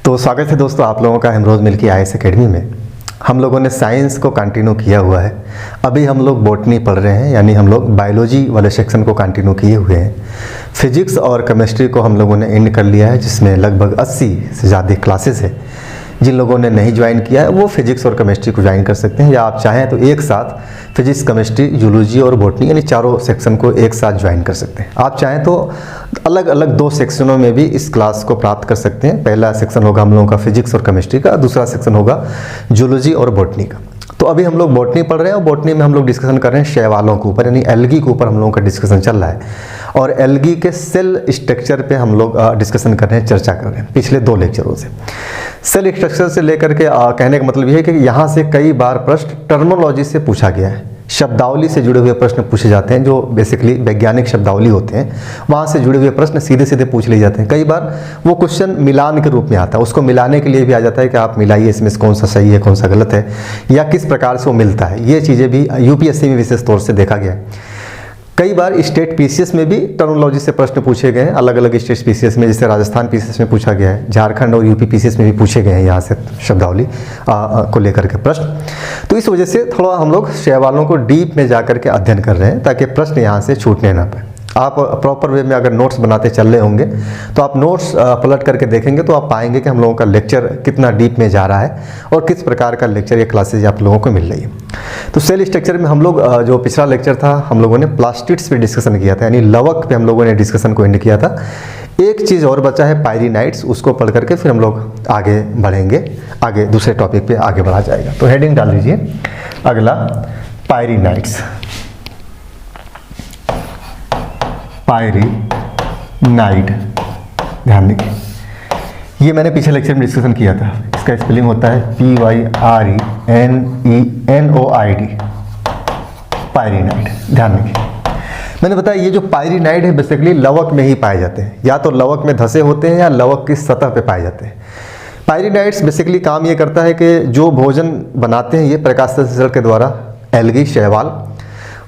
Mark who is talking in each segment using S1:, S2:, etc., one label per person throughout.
S1: तो स्वागत है दोस्तों आप लोगों का एमरोज मिल्की आईएएस एकेडमी में। हम लोगों ने साइंस को कंटिन्यू किया हुआ है। अभी हम लोग बॉटनी पढ़ रहे हैं, यानी हम लोग बायोलॉजी वाले सेक्शन को कंटिन्यू किए हुए हैं। फिजिक्स और केमिस्ट्री को हम लोगों ने एंड कर लिया है, जिसमें लगभग 80 से ज़्यादा क्लासेस है। जिन लोगों ने नहीं ज्वाइन किया है वो फिजिक्स और केमिस्ट्री को ज्वाइन कर सकते हैं, या आप चाहें तो एक साथ फिजिक्स, केमिस्ट्री, जूलॉजी और बॉटनी यानी चारों सेक्शन को एक साथ ज्वाइन कर सकते हैं। आप चाहें तो अलग अलग 2 सेक्शनों में भी इस क्लास को प्राप्त कर सकते हैं। पहला सेक्शन होगा हम लोगों का फिजिक्स और केमिस्ट्री का, दूसरा सेक्शन होगा जूलॉजी और बॉटनी का। तो अभी हम लोग बॉटनी पढ़ रहे हैं और बॉटनी में हम लोग डिस्कशन कर रहे हैं शैवालों के ऊपर, यानी एल्गी के ऊपर हम लोगों का डिस्कशन चल रहा है। और एल्गी के सेल स्ट्रक्चर पे हम लोग डिस्कशन कर रहे हैं, चर्चा कर रहे हैं पिछले 2 लेक्चरों से। सेल स्ट्रक्चर से लेकर के कहने का मतलब ये है कि यहाँ से कई बार प्रश्न टर्मोलॉजी से पूछा गया है, शब्दावली से जुड़े हुए प्रश्न पूछे जाते हैं, जो बेसिकली वैज्ञानिक शब्दावली होते हैं, वहाँ से जुड़े हुए प्रश्न सीधे सीधे पूछ लिए जाते हैं। कई बार वो क्वेश्चन मिलान के रूप में आता है, उसको मिलाने के लिए भी आ जाता है कि आप मिलाइए इसमें से कौन सा सही है कौन सा गलत है, या किस प्रकार से वो मिलता है। ये चीज़ें भी यूपीएससी में विशेष तौर से देखा गया है। कई बार स्टेट पीसीएस में भी टर्मोलॉजी से प्रश्न पूछे गए हैं, अलग अलग स्टेट पीसीएस में, जैसे राजस्थान पीसीएस में पूछा गया है, झारखंड और यूपी पीसीएस में भी पूछे गए हैं यहाँ से शब्दावली को लेकर के प्रश्न। तो इस वजह से थोड़ा हम लोग शैवालों को डीप में जाकर के अध्ययन कर रहे हैं, ताकि प्रश्न यहाँ से छूटने ना पाए। आप प्रॉपर वे में अगर नोट्स बनाते चल रहे होंगे तो आप नोट्स पलट करके देखेंगे तो आप पाएंगे कि हम लोगों का लेक्चर कितना डीप में जा रहा है और किस प्रकार का लेक्चर या क्लासेज आप लोगों को मिल रही है। तो सेल स्ट्रक्चर में हम लोग जो पिछला लेक्चर था हम लोगों ने प्लास्टिड्स पे डिस्कशन किया था, यानी लवक पे हम लोगों ने डिस्कशन को एंड किया था। एक चीज़ और बचा है पायरीनाइट्स, उसको पढ़ करके फिर हम लोग आगे बढ़ेंगे, आगे दूसरे टॉपिक पे आगे बढ़ा जाएगा। तो हेडिंग डाल लीजिए अगला, पायरीनाइट्स। पायरीनाइड, ध्यान देखिए, ये मैंने पिछले लेक्चर में डिस्कशन किया था। इसका स्पेलिंग होता है PYRENENOID, पायरीनाइड। ध्यान देखिए, मैंने बताया ये जो पायरीनाइड है बेसिकली लवक में ही पाए जाते हैं, या तो लवक में धसे होते हैं या लवक की सतह पे पाए जाते हैं। पायरीनाइड्स बेसिकली काम ये करता है कि जो भोजन बनाते हैं ये प्रकाश संश्लेषण के द्वारा, एल्गी शैवाल,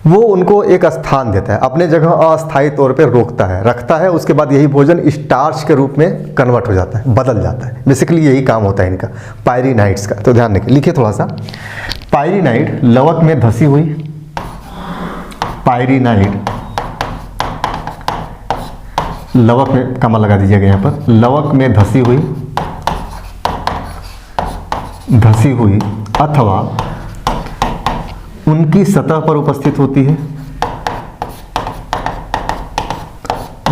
S1: वो उनको एक स्थान देता है, अपने जगह अस्थायी तौर पे रोकता है, रखता है। उसके बाद यही भोजन स्टार्च के रूप में कन्वर्ट हो जाता है, बदल जाता है। बेसिकली यही काम होता है इनका, पायरीनाइड्स का। तो ध्यान रखिए, लिखिए थोड़ा सा, पायरीनाइड लवक में धसी हुई, पायरीनाइड लवक में, कमा लगा दीजिएगा यहाँ पर, लवक में धसी हुई अथवा उनकी सतह पर उपस्थित होती है,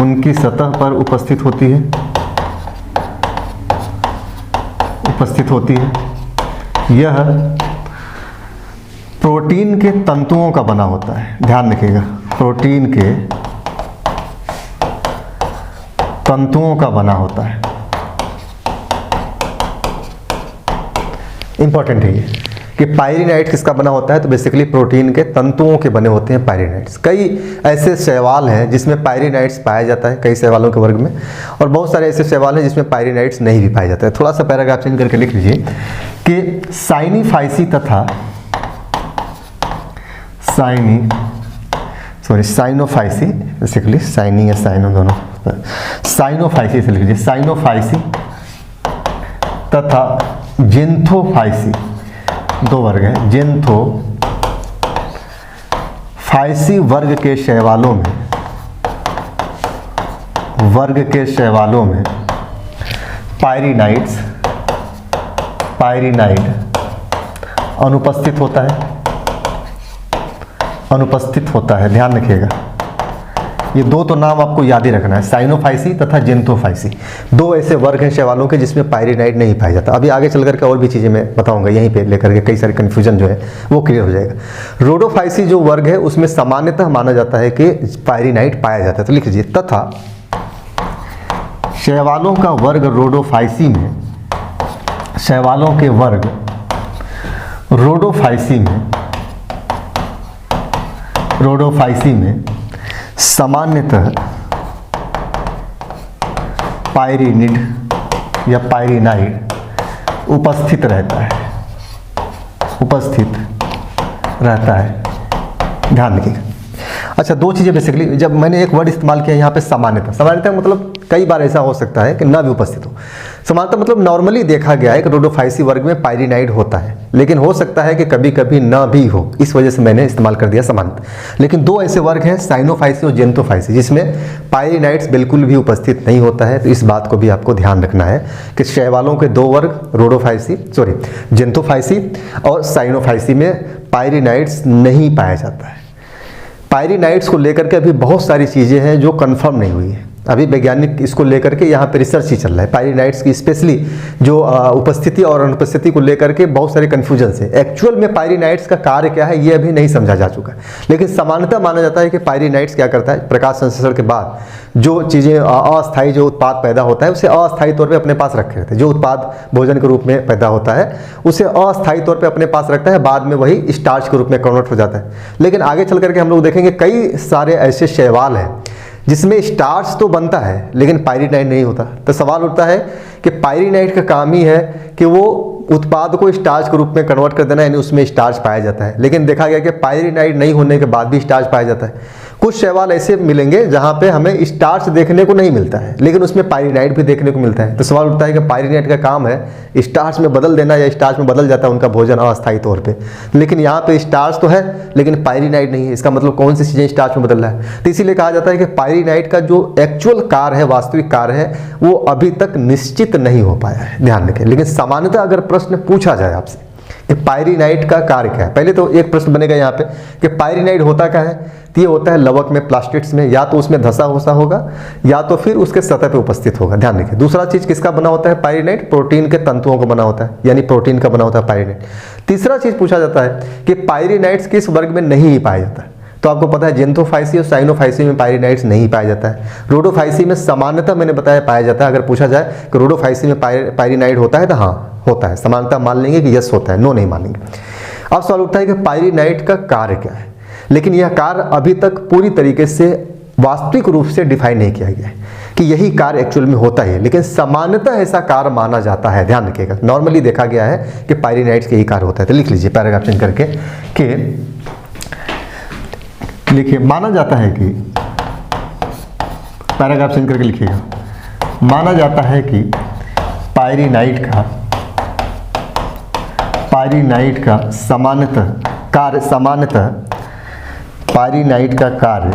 S1: उनकी सतह पर उपस्थित होती है। यह प्रोटीन के तंतुओं का बना होता है। ध्यान रखिएगा, प्रोटीन के तंतुओं का बना होता है। इंपॉर्टेंट है ये कि पायरीनाइड किसका बना होता है, तो बेसिकली प्रोटीन के तंतुओं के बने होते हैं पायरीनाइड्स। कई ऐसे शैवाल हैं जिसमें पायरीनाइड्स पाया जाता है, कई शैवालों के वर्ग में, और बहुत सारे ऐसे शैवाल हैं जिसमें पायरीनाइड्स नहीं भी पाया जाता है। थोड़ा सा पैराग्राफ चेंज करके लिख लीजिए कि साइनोफाइसी तथा साइनोफाइसी, बेसिकली साइनी या साइनो दोनों, साइनोफाइसी से लिख लीजिए, साइनोफाइसी तथा जेंथोफाइसी, 2 वर्ग हैं। जेंथोफाइसी वर्ग के शैवालों में पायरीनाइड अनुपस्थित होता है। ध्यान रखिएगा, ये 2 तो नाम आपको याद ही रखना है, साइनोफाइसी तथा जेंथोफाइसी। 2 ऐसे वर्ग हैं शैवालों के जिसमें पायरीनाइड नहीं पाया जाता। अभी आगे चल करके और भी चीज़ें मैं बताऊंगा, यहीं पे लेकर के कई सारे कन्फ्यूजन जो है वो क्लियर हो जाएगा। रोडोफाइसी जो वर्ग है उसमें सामान्यतः माना जाता है कि पायरीनाइड पाया जाता है। तो लिख लीजिए, तथा शैवालों का वर्ग रोडोफाइसी में सामान्यतः पायरीनिड या पायरीनाइड उपस्थित रहता है। ध्यान रखिएगा। अच्छा, दो चीज़ें बेसिकली, जब मैंने एक वर्ड इस्तेमाल किया यहाँ पे सामान्यता, सामान्यता मतलब कई बार ऐसा हो सकता है कि न भी उपस्थित हो। समानता मतलब नॉर्मली देखा गया है कि रोडोफाइसी वर्ग में पायरिनाइड होता है, लेकिन हो सकता है कि कभी कभी न भी हो, इस वजह से मैंने इस्तेमाल कर दिया समानता। लेकिन दो ऐसे वर्ग हैं, साइनोफाइसी और जेंथोफाइसी, जिसमें पायरिनाइड्स बिल्कुल भी उपस्थित नहीं होता है। तो इस बात को भी आपको ध्यान रखना है कि शैवालों के दो वर्ग, जेंथोफाइसी और साइनोफाइसी में पायरिनाइड्स नहीं पाया जाता है। पायरिनाइड्स को लेकर के अभी बहुत सारी चीज़ें हैं जो कंफर्म नहीं हुई है। अभी वैज्ञानिक इसको लेकर के यहाँ पे रिसर्च ही चल रहा है। पायरिनाइड्स की स्पेशली जो उपस्थिति और अनुपस्थिति को लेकर के बहुत सारे कन्फ्यूजन है। एक्चुअल में पायरिनाइड्स का कार्य क्या है ये अभी नहीं समझा जा चुका है, लेकिन सामान्यतः माना जाता है कि पायरिनाइड्स क्या करता है, प्रकाश संश्लेषण के बाद जो चीज़ें अस्थायी जो उत्पाद पैदा होता है उसे अस्थायी तौर पे अपने पास रखे रहते हैं। जो उत्पाद भोजन के रूप में पैदा होता है उसे अस्थायी तौर पे अपने पास रखता है, बाद में वही स्टार्च के रूप में कन्वर्ट हो जाता है। लेकिन आगे चल करके हम लोग देखेंगे कई सारे ऐसे शैवाल हैं जिसमें स्टार्च तो बनता है लेकिन पायरिनाइड नहीं होता। तो सवाल उठता है कि पायरिनाइड का काम ही है कि वो उत्पाद को स्टार्च के रूप में कन्वर्ट कर देना, यानी उसमें स्टार्च पाया जाता है। लेकिन देखा गया कि पायरिनाइड नहीं होने के बाद भी स्टार्च पाया जाता है। कुछ शैवाल ऐसे मिलेंगे जहां पे हमें स्टार्च देखने को नहीं मिलता है लेकिन उसमें पायरिनाइड भी देखने को मिलता है। तो सवाल उठता है कि पायरिनाइड का काम है स्टार्च में बदल देना, या स्टार्च में बदल जाता है उनका भोजन अस्थायी तौर पे, लेकिन यहाँ पे स्टार्च तो है लेकिन पायरिनाइड नहीं है। इसका मतलब कौन सी चीज़ें स्टार्च में बदल रहा है। तो इसीलिए कहा जाता है कि पायरिनाइड का जो एक्चुअल कार्य है, वास्तविक कार्य है, वो अभी तक निश्चित नहीं हो पाया है, ध्यान रखें। लेकिन सामान्यतः अगर प्रश्न पूछा जाए आपसे कि पायरिनाइड का कार्य क्या है, पहले तो एक प्रश्न बनेगा यहाँ पे कि पायरिनाइड होता क्या है। तो ये होता है लवक में, प्लास्टिड्स में, या तो उसमें धसा होसा होगा या तो फिर उसके सतह पे उपस्थित होगा, ध्यान रखिए। दूसरा चीज किसका बना होता है पायरिनाइड, प्रोटीन के तंतुओं का बना होता है, यानी प्रोटीन का बना होता है पायरिनाइड। तीसरा चीज पूछा जाता है कि पायरिनाइड्स किस वर्ग में नहीं पाया जाता है। तो आपको पता है जेंथोफाइसी और साइनोफाइसी में पायरिनाइड्स नहीं पाया जाता है। रोडोफाइसी में सामान्यतः मैंने बताया पाया जाता है। अगर पूछा जाए कि रोडोफाइसी में पायरिनाइड होता है तो हाँ होता है, समानता मान लेंगे कि यस होता है, नो नहीं मानेंगे। अब सवाल उठता है कि पायरिनाइड का कार्य क्या है, लेकिन यह कार्य अभी तक पूरी तरीके से वास्तविक रूप से डिफाइन नहीं किया गया है कि यही कार्य एक्चुअल में होता है, लेकिन सामान्यतः ऐसा कार्य माना जाता है। ध्यान रखिएगा, नॉर्मली देखा गया है कि पायरिनाइड्स के ही कार्य होता है। तो लिख लीजिए पैराग्राफ चेंज करके कि लिखिए, माना जाता है कि, पैराग्राफ चेंज करके लिखिएगा, माना जाता है कि पायरिनाइड का सामान्यतः पायरिनाइड का कार्य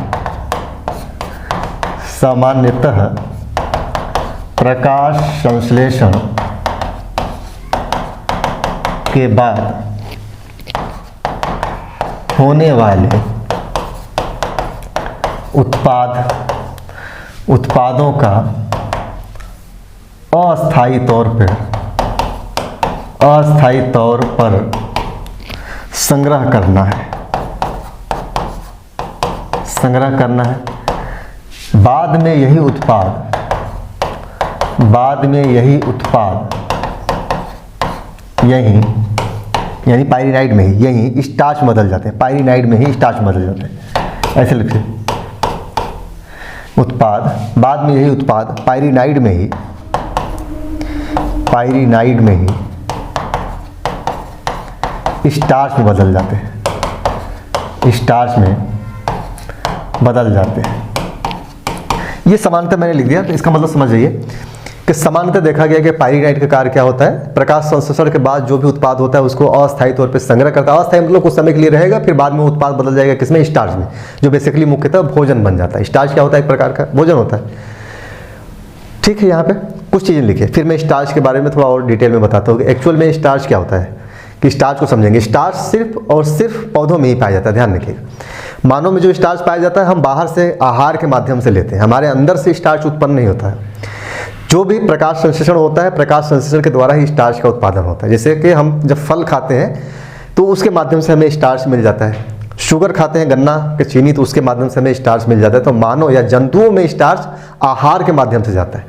S1: सामान्यतः प्रकाश संश्लेषण के बाद होने वाले उत्पादों का अस्थायी तौर पर संग्रह करना है। बाद में यही उत्पाद यानी पायरिनाइड में ही यही स्टार्च बदल जाते हैं, पायरिनाइड में ही स्टार्च बदल जाते हैं, ऐसे लिखिए। बाद में यही उत्पाद पायरिनाइड में ही स्टार्च में बदल जाते हैं, ये समानता मैंने लिख दिया। तो इसका मतलब समझ जाइए कि समानता देखा गया कि पायरिनाइड का कार्य क्या होता है, प्रकाश संश्लेषण के बाद जो भी उत्पाद होता है उसको अस्थायी तौर पे संग्रह करता है। अस्थायी मतलब कुछ समय के लिए रहेगा, फिर बाद में उत्पाद बदल जाएगा किसमें, स्टार्च में, जो बेसिकली मुख्यतः भोजन बन जाता है। स्टार्च क्या होता है, एक प्रकार का भोजन होता है। ठीक है, यहाँ पे कुछ चीज़ें लिखिए, फिर मैं स्टार्च के बारे में थोड़ा और डिटेल में बताता हूँ कि एक्चुअल में स्टार्च क्या होता है, कि स्टार्च को समझेंगे। स्टार्च सिर्फ और सिर्फ पौधों में ही पाया जाता है, ध्यान रखिएगा। मानव में जो स्टार्च पाया जाता है हम बाहर से आहार के माध्यम से लेते हैं, हमारे अंदर से स्टार्च उत्पन्न नहीं होता है। जो भी प्रकाश संश्लेषण होता है, प्रकाश संश्लेषण के द्वारा ही स्टार्च का उत्पादन होता है। जैसे कि हम जब फल खाते हैं तो उसके माध्यम से हमें स्टार्च मिल जाता है, शुगर खाते हैं गन्ना के चीनी तो उसके माध्यम से हमें स्टार्च मिल जाता है। तो मानव या जंतुओं में स्टार्च आहार के माध्यम से जाता है,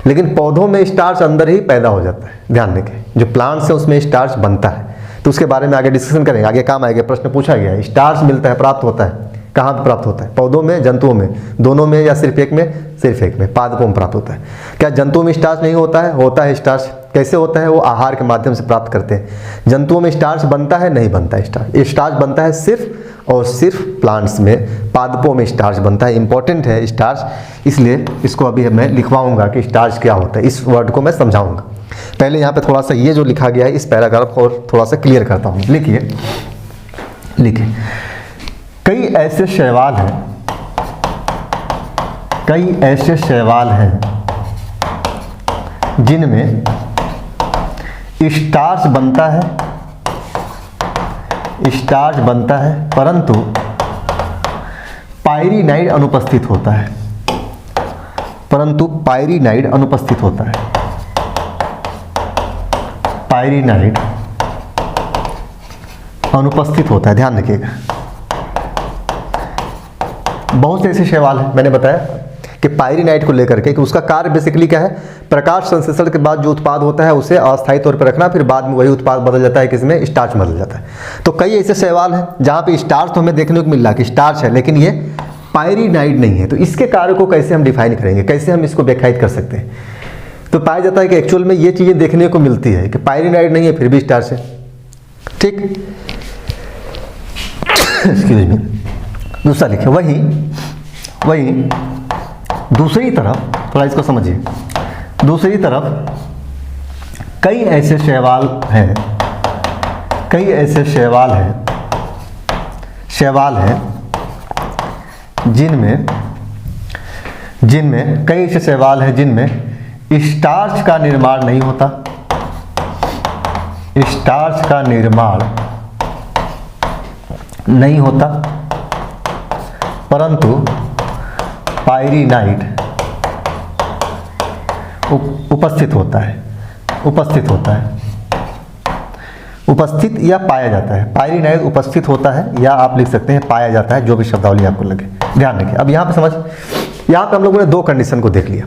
S1: लेकिन पौधों में स्टार्च अंदर ही पैदा हो जाता है। ध्यान रखें, जो प्लांट्स है उसमें स्टार्च बनता है, तो उसके बारे में आगे डिस्कशन करेंगे, आगे काम आएगा। प्रश्न पूछा गया है, स्टार्च मिलता है, प्राप्त होता है, कहाँ पे प्राप्त होता है, पौधों में, जंतुओं में, दोनों में या सिर्फ एक में, सिर्फ एक में, पादपों में प्राप्त होता है। क्या जंतुओं में स्टार्च नहीं होता है, होता है स्टार्च। कैसे होता है, वो आहार के माध्यम से प्राप्त करते हैं। जंतुओं में स्टार्च बनता है, नहीं बनता है स्टार्च। स्टार्च बनता है सिर्फ और सिर्फ प्लांट्स में, पादपों में स्टार्च बनता है। इंपॉर्टेंट है स्टार्च, इसलिए इसको अभी मैं लिखवाऊंगा कि स्टार्च क्या होता है, इस वर्ड को मैं समझाऊंगा। पहले यहाँ पे थोड़ा सा ये जो लिखा गया है इस पैराग्राफ को और थोड़ा सा क्लियर करता हूँ। लिखिए, कई ऐसे शैवाल हैं जिनमें स्टार्च बनता है परंतु पायरीनाइड अनुपस्थित होता है। पायरीनाइड अनुपस्थित होता है, ध्यान रखिएगा। बहुत से ऐसे शैवाल हैं, मैंने बताया कि पायरीनाइड को लेकर के कि उसका कार्य बेसिकली क्या है, प्रकाश संश्लेषण के बाद जो उत्पाद होता है उसे अस्थायी तौर पर रखना, फिर बाद में वही उत्पाद बदल जाता है, किसमें, स्टार्च बदल जाता है। तो कई ऐसे शैवाल हैं जहाँ पे स्टार्च तो हमें देखने को मिल रहा है कि स्टार्च है, लेकिन ये पायरीनाइड नहीं है। तो इसके कार्य को कैसे हम डिफाइन करेंगे, कैसे हम इसको व्याख्यायित कर सकते हैं? तो पाया जाता है कि एक्चुअल में ये चीज़ें देखने को मिलती है कि पायरीनाइड नहीं है फिर भी स्टार्च है, ठीक। Excuse me. दूसरा लिखे, वही दूसरी तरफ, थोड़ा इसको समझिए, दूसरी तरफ कई ऐसे शैवाल हैं जिनमें कई ऐसे शैवाल हैं जिनमें स्टार्च का निर्माण नहीं होता, परंतु पायरीनाइड उपस्थित या पाया जाता है। पायरीनाइड उपस्थित होता है या आप लिख सकते हैं पाया जाता है, जो भी शब्दावली आपको लगे, ध्यान रखिए। अब यहाँ पे हम लोगों ने दो कंडीशन को देख लिया।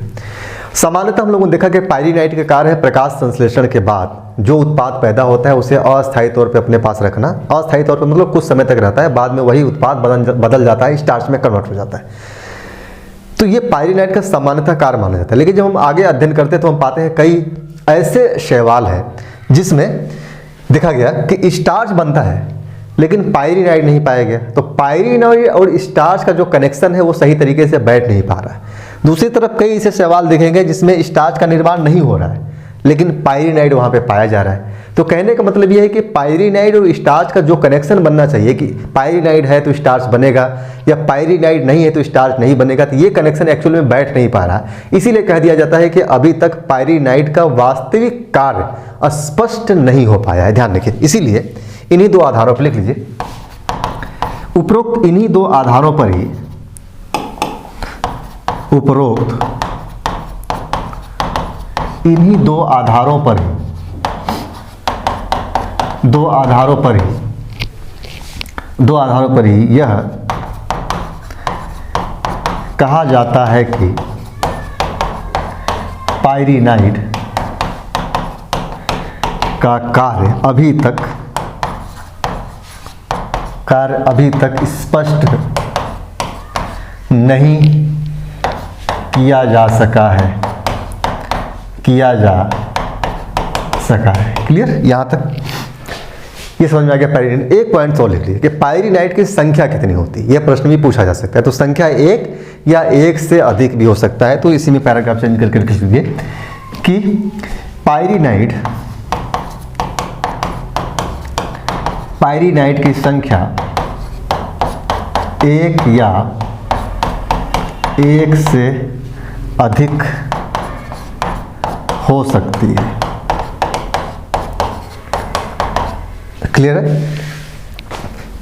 S1: सामान्यतः हम लोगों ने देखा कि पायरीनाइड का कार्य है प्रकाश संश्लेषण के बाद जो उत्पाद पैदा होता है उसे अस्थायी तौर पे अपने पास रखना। अस्थायी तौर पे मतलब कुछ समय तक रहता है, बाद में वही उत्पाद बदल जाता है, स्टार्च में कन्वर्ट हो जाता है। तो ये पायरीनाइड का सामान्यतः कार्य माना जाता है। लेकिन जब हम आगे अध्ययन करते हैं तो हम पाते हैं कई ऐसे शैवाल हैं जिसमें देखा गया कि स्टार्च बनता है लेकिन पायरीनाइड नहीं पाया गया। तो पायरीनाइड और स्टार्च का जो कनेक्शन है वो सही तरीके से बैठ नहीं पा रहा है। दूसरी तरफ कई ऐसे सवाल देखेंगे जिसमें स्टार्च का निर्माण नहीं हो रहा है लेकिन पायरीनाइड वहाँ पे पाया जा रहा है। तो कहने का मतलब यह है कि पायरीनाइड और स्टार्च का जो कनेक्शन बनना चाहिए कि पायरीनाइड है तो स्टार्च बनेगा या पायरीनाइड नहीं है तो स्टार्च नहीं बनेगा, तो ये कनेक्शन एक्चुअल में बैठ नहीं पा रहा है। इसीलिए कह दिया जाता है कि अभी तक पायरीनाइड का वास्तविक कार्य स्पष्ट नहीं हो पाया है। ध्यान रखिए, इसीलिए इन्हीं दो आधारों पर लिख लीजिए, उपरोक्त इन्हीं दो आधारों पर ही दो आधारों पर ही यह कहा जाता है कि पायरीनाइड का कार्य अभी तक स्पष्ट नहीं किया जा सका है। क्लियर? यहां तक ये समझ में आ गया पायरीनाइड। एक पॉइंट और लिख लीजिए कि पायरीनाइड की संख्या कितनी होती है, यह प्रश्न भी पूछा जा सकता है। तो संख्या एक या एक से अधिक भी हो सकता है। तो इसी में पैराग्राफ चेंज करके लिख लीजिए कि पायरीनाइड की संख्या एक या एक से अधिक हो सकती है। क्लियर है?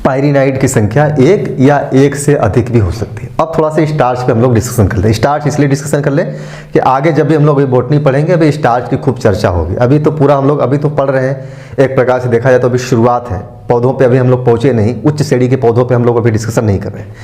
S1: पायरीनाइड की संख्या एक या एक से अधिक भी हो सकती है। अब थोड़ा सा स्टार्च पे हम लोग डिस्कशन कर लें। स्टार्च इसलिए डिस्कशन कर लें कि आगे जब भी हम लोग अभी बॉटनी पढ़ेंगे अभी स्टार्च की खूब चर्चा होगी। अभी तो पूरा हम लोग अभी तो पढ़ रहे हैं, एक प्रकार से देखा जाए तो अभी शुरुआत है। पौधों पे अभी हम लोग पहुंचे नहीं, उच्च श्रेणी के पौधों पे हम लोग अभी डिस्कसन नहीं कर रहे हैं।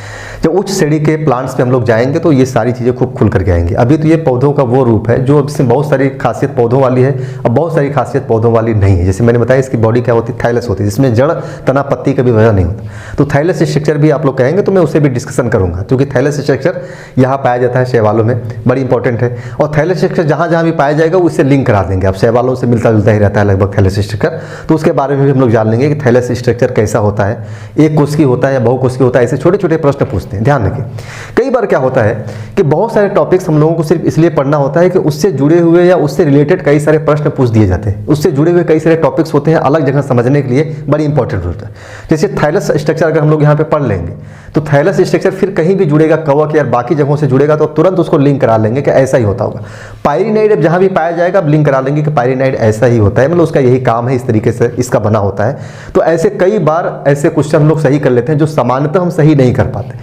S1: जब उच्च श्रेणी के प्लांट्स पे हम लोग जाएंगे तो ये सारी चीज़ें खूब खुल करके आएंगी। अभी तो ये पौधों का वो रूप है जो इसमें बहुत सारी खासियत पौधों वाली है और बहुत सारी खासियत पौधों वाली नहीं है। जैसे मैंने बताया इसकी बॉडी क्या होती है, थाइलस होती है, जिसमें जड़ तना पत्ती का भी वजह नहीं होता। तो थाइलस स्ट्रक्चर भी आप लोग कहेंगे तो मैं उसे भी डिस्कशन करूंगा, क्योंकि थाइलस स्ट्रक्चर यहाँ पाया जाता है शैवालों में, बड़ी इंपॉर्टेंट है। और थाइलस स्ट्रक्चर जहाँ जहाँ भी पाया जाएगा उससे लिंक करा देंगे। अब शैवालों से मिलता जुलता ही रहता है लगभग थाइलस स्ट्रक्चर, तो उसके बारे में भी हम लोग जान लेंगे कि थाइलस स्ट्रक्चर कैसा होता है, एक कोशिकी होता है या बहुकोशिकीय होता है, ऐसे छोटे छोटे प्रश्न पूछते हैं। ध्यान रखिए, कई बार क्या होता है कि बहुत सारे टॉपिक्स हम लोगों को सिर्फ इसलिए पढ़ना होता है कि उससे जुड़े हुए या उससे रिलेटेड कई सारे प्रश्न पूछ दिए जाते हैं। उससे जुड़े हुए कई सारे टॉपिक्स होते हैं अलग जगह समझने के लिए बड़ी इंपॉर्टेंट होता है। जैसे थाइलस स्ट्रक्चर अगर हम लोग यहाँ पे पढ़ लेंगे तो थाइलस स्ट्रक्चर फिर कहीं भी जुड़ेगा, कवक या बाकी जगहों से जुड़ेगा तो तुरंत उसको लिंक करा लेंगे कि ऐसा ही होता होगा। पायरिनाइड अब जहाँ भी पाया जाएगा अब लिंक करा लेंगे कि पायरिनाइड ऐसा ही होता है, मतलब उसका यही काम है, इस तरीके से इसका बना होता है। तो ऐसे कई बार ऐसे क्वेश्चन हम लोग सही कर लेते हैं जो सामान्यतः हम सही नहीं कर पाते।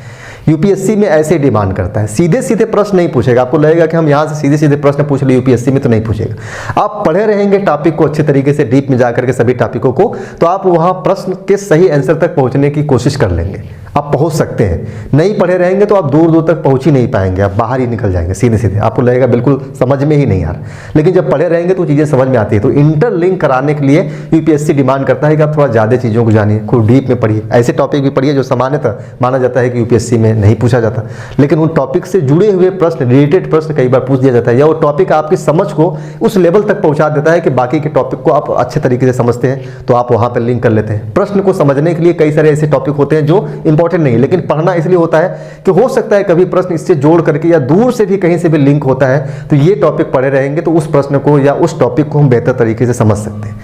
S1: यूपीएससी में ऐसे डिमांड करता है, सीधे सीधे प्रश्न नहीं पूछेगा। आपको लगेगा कि हम यहाँ से सीधे सीधे प्रश्न पूछ ले, यूपीएससी में तो नहीं पूछेगा। आप पढ़े रहेंगे टॉपिक को अच्छे तरीके से, डीप में जाकर के सभी टॉपिकों को, तो आप वहाँ प्रश्न के सही आंसर तक पहुँचने की कोशिश कर लेंगे, आप पहुँच सकते हैं। नहीं पढ़े रहेंगे तो आप दूर दूर तक पहुँच ही नहीं पाएंगे, आप बाहर ही निकल जाएंगे सीधे सीधे, आपको लगेगा बिल्कुल समझ में ही नहीं आ रहा। लेकिन जब पढ़े रहेंगे तो चीज़ें समझ में आती है। तो इंटरलिंक कराने के लिए यूपीएससी डिमांड करता है कि आप थोड़ा ज़्यादा चीज़ों को जानिए, खूब डीप में पढ़िए, ऐसे टॉपिक भी पढ़िए जो सामान्यतः माना जाता है कि यूपीएससी में नहीं पूछा जाता, लेकिन उन टॉपिक से जुड़े हुए प्रश्न, रिलेटेड प्रश्न कई बार पूछ दिया जाता है, या वो टॉपिक आपकी समझ को उस लेवल तक पहुंचा देता है कि बाकी के टॉपिक को आप अच्छे तरीके से समझते हैं, तो आप वहां पर लिंक कर लेते हैं। प्रश्न को समझने के लिए कई सारे ऐसे टॉपिक होते हैं जो इंपॉर्टेंट नहीं, लेकिन पढ़ना इसलिए होता है कि हो सकता है कभी प्रश्न इससे जोड़ करके या दूर से भी कहीं से भी लिंक होता है, तो ये टॉपिक पढ़े रहेंगे तो उस प्रश्न को या उस टॉपिक को हम बेहतर तरीके से समझ सकते हैं।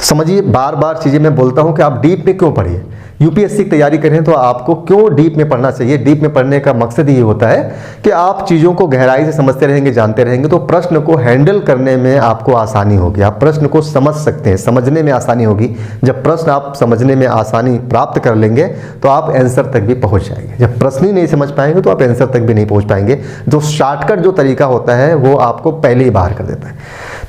S1: समझिए, बार बार चीज़ें मैं बोलता हूं कि आप डीप में क्यों पढ़िए। यूपीएससी की तैयारी करें तो आपको क्यों डीप में पढ़ना चाहिए। डीप में पढ़ने का मकसद ये होता है कि आप चीज़ों को गहराई से समझते रहेंगे, जानते रहेंगे, तो प्रश्न को हैंडल करने में आपको आसानी होगी, आप प्रश्न को समझ सकते हैं, समझने में आसानी होगी। जब प्रश्न आप समझने में आसानी प्राप्त कर लेंगे तो आप आंसर तक भी पहुंच जाएंगे। जब प्रश्न ही नहीं समझ पाएंगे तो आप आंसर तक भी नहीं पहुंच पाएंगे। जो शॉर्टकट जो तरीका होता है वो आपको पहले ही बाहर कर देता है।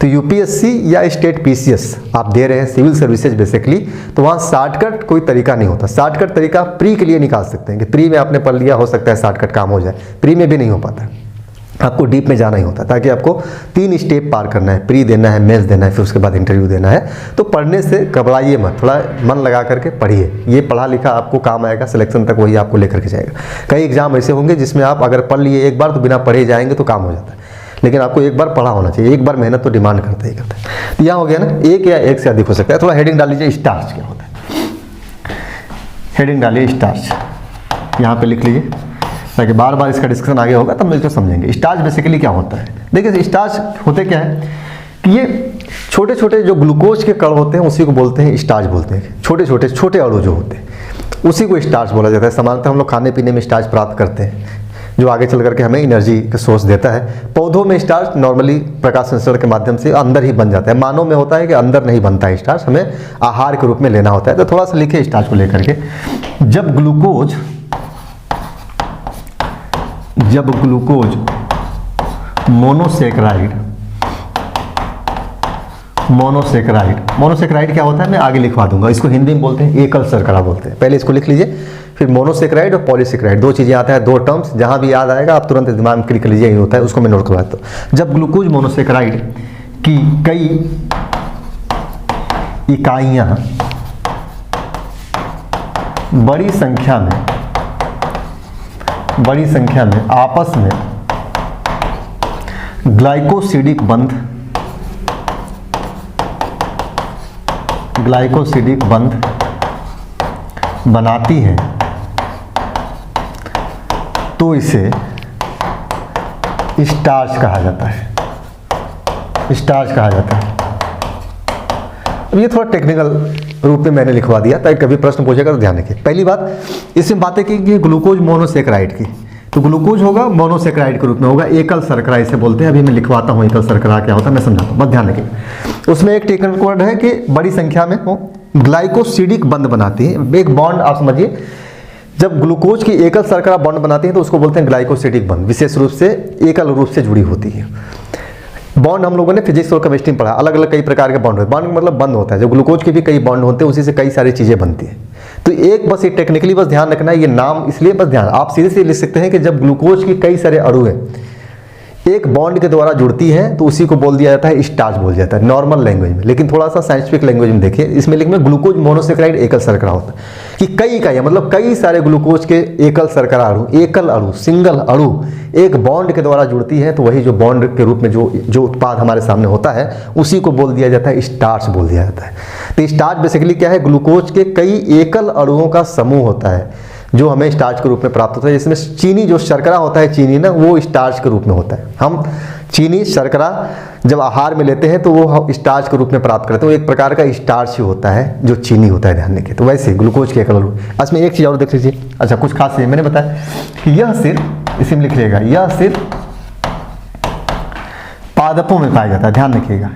S1: तो यूपीएससी या स्टेट पीसीएस आप दे रहे हैं, सिविल सर्विसेज बेसिकली, तो वहाँ शॉर्टकट कोई तरीका नहीं होता। शॉर्टकट तरीका प्री के लिए निकाल सकते हैं कि प्री में आपने पढ़ लिया, हो सकता है शॉर्टकट काम हो जाए, प्री में भी नहीं हो पाता। आपको डीप में जाना ही होता है, ताकि आपको 3 स्टेप पार करना है, प्री देना है, मेंस देना है, फिर उसके बाद इंटरव्यू देना है। तो पढ़ने से घबराइए मत, थोड़ा मन लगा करके पढ़िए, ये पढ़ा लिखा आपको काम आएगा, सिलेक्शन तक वही आपको लेकर के जाएगा। कई एग्जाम ऐसे होंगे जिसमें आप अगर पढ़ लिए एक बार तो बिना पढ़े जाएंगे तो काम हो जाता है, लेकिन आपको एक बार पढ़ा होना चाहिए, एक बार मेहनत तो डिमांड करता ही करता है। तो यहाँ हो गया ना, एक या एक से अधिक हो सकता है। थोड़ा हेडिंग डाल लीजिए, स्टार्च क्या होता है, हेडिंग डालिए स्टार्च, यहाँ पे लिख लीजिए, ताकि बार बार इसका डिस्कशन आगे होगा तब मिलकर समझेंगे। स्टार्च बेसिकली क्या होता है, देखिए स्टार्च होते क्या है कि ये छोटे छोटे जो ग्लूकोज के कण होते हैं उसी को बोलते हैं स्टार्च बोलते हैं। छोटे छोटे अणु जो होते हैं उसी को स्टार्च बोला जाता है। सामान्यतः हम लोग खाने पीने में स्टार्च प्राप्त करते हैं जो आगे चल करके हमें एनर्जी का सोर्स देता है। पौधों में स्टार्च नॉर्मली प्रकाश संश्लेषण के माध्यम से अंदर ही बन जाता है। मानव में होता है कि अंदर नहीं बनता है स्टार्च, हमें आहार के रूप में लेना होता है। तो थोड़ा सा लिखिए स्टार्च को लेकर के, जब ग्लूकोज मोनोसेक्राइड क्या होता है मैं आगे लिखवा दूंगा। इसको हिंदी में बोलते हैं एकल शर्करा बोलते हैं। पहले इसको लिख लीजिए, फिर मोनोसेक्राइड और पॉलीसेक्राइड, दो चीज़ें आता है, दो टर्म्स, जहां भी याद आएगा आप तुरंत दिमाग में क्लिक कर लीजिए, होता है उसको मैं नोट करवाता हूँ। जब ग्लूकोज मोनोसेक्राइड की कई इकाइयां बड़ी संख्या में आपस में ग्लाइकोसिडिक बंध बनाती हैं तो इसे स्टार्च कहा जाता है। अब ये थोड़ा टेक्निकल रूप में मैंने लिखवा दिया ताकि कभी प्रश्न पूछेगा तो ध्यान रखिए। पहली बात, इसमें बातें की कि ग्लूकोज मोनोसेक्राइड की, तो ग्लूकोज होगा मोनोसेक्राइड के रूप में होगा, एकल शर्करा इसे बोलते हैं। अभी मैं लिखवाता हूँ एकल शर्करा क्या होता है, मैं समझाता हूँ, बस ध्यान रखिए। उसमें एक टेक्निकल वर्ड है कि बड़ी संख्या में हो ग्लाइकोसिडिक बंध बनाती है। एक बॉन्ड आप समझिए, जब ग्लूकोज की एकल शर्करा बॉन्ड बनाती है तो उसको बोलते हैं ग्लाइकोसिडिक बंध, विशेष रूप से एकल रूप से जुड़ी होती है। बॉन्ड हम लोगों ने फिजिक्स और केमिस्ट्री में पढ़ा, अलग अलग कई प्रकार के बॉन्ड होते हैं। बॉन्ड मतलब बंद होता है, जो ग्लूकोज के भी कई बॉन्ड होते हैं, उसी से कई सारी चीज़ें बनती हैं। तो एक बस ये टेक्निकली बस ध्यान रखना है, ये नाम इसलिए बस ध्यान, आप सीधे सीधे लिख सकते हैं कि जब ग्लूकोज की कई सारे अणु हैं, एक बॉन्ड के द्वारा जुड़ती है तो उसी को बोल दिया जाता है स्टार्च बोल जाता है नॉर्मल लैंग्वेज में। लेकिन थोड़ा सा साइंटिफिक लैंग्वेज में देखिए, इसमें लिखे में ग्लूकोज मोनोसेक्राइड एकल शर्करा होता है कि कई इकाइयाँ मतलब कई सारे ग्लूकोज के एकल शर्करा अणु, एकल अणु, सिंगल अणु एक बॉन्ड के द्वारा जुड़ती है तो वही जो बॉन्ड के रूप में जो उत्पाद हमारे सामने होता है उसी को बोल दिया जाता है स्टार्च बोल दिया जाता है। तो स्टार्च बेसिकली क्या है, ग्लूकोज के कई एकल अणुओं का समूह होता है जो हमें स्टार्च के रूप में प्राप्त होता है। जिसमें चीनी जो शर्करा होता है, चीनी ना, वो स्टार्च के रूप में होता है। हम चीनी शर्करा जब आहार में लेते हैं तो वो स्टार्च के रूप में प्राप्त करते हैं, वो एक प्रकार का स्टार्च ही होता है जो चीनी होता है, ध्यान रखिए। तो वैसे ग्लूकोज के एकल अणु। इसमें एक चीज़ और देख लीजिए, अच्छा कुछ खास है, मैंने बताया कि यह सिर्फ, इसी में लिख लिएगा, यह सिर्फ पादपों में पाया जाता है, ध्यान रखिएगा,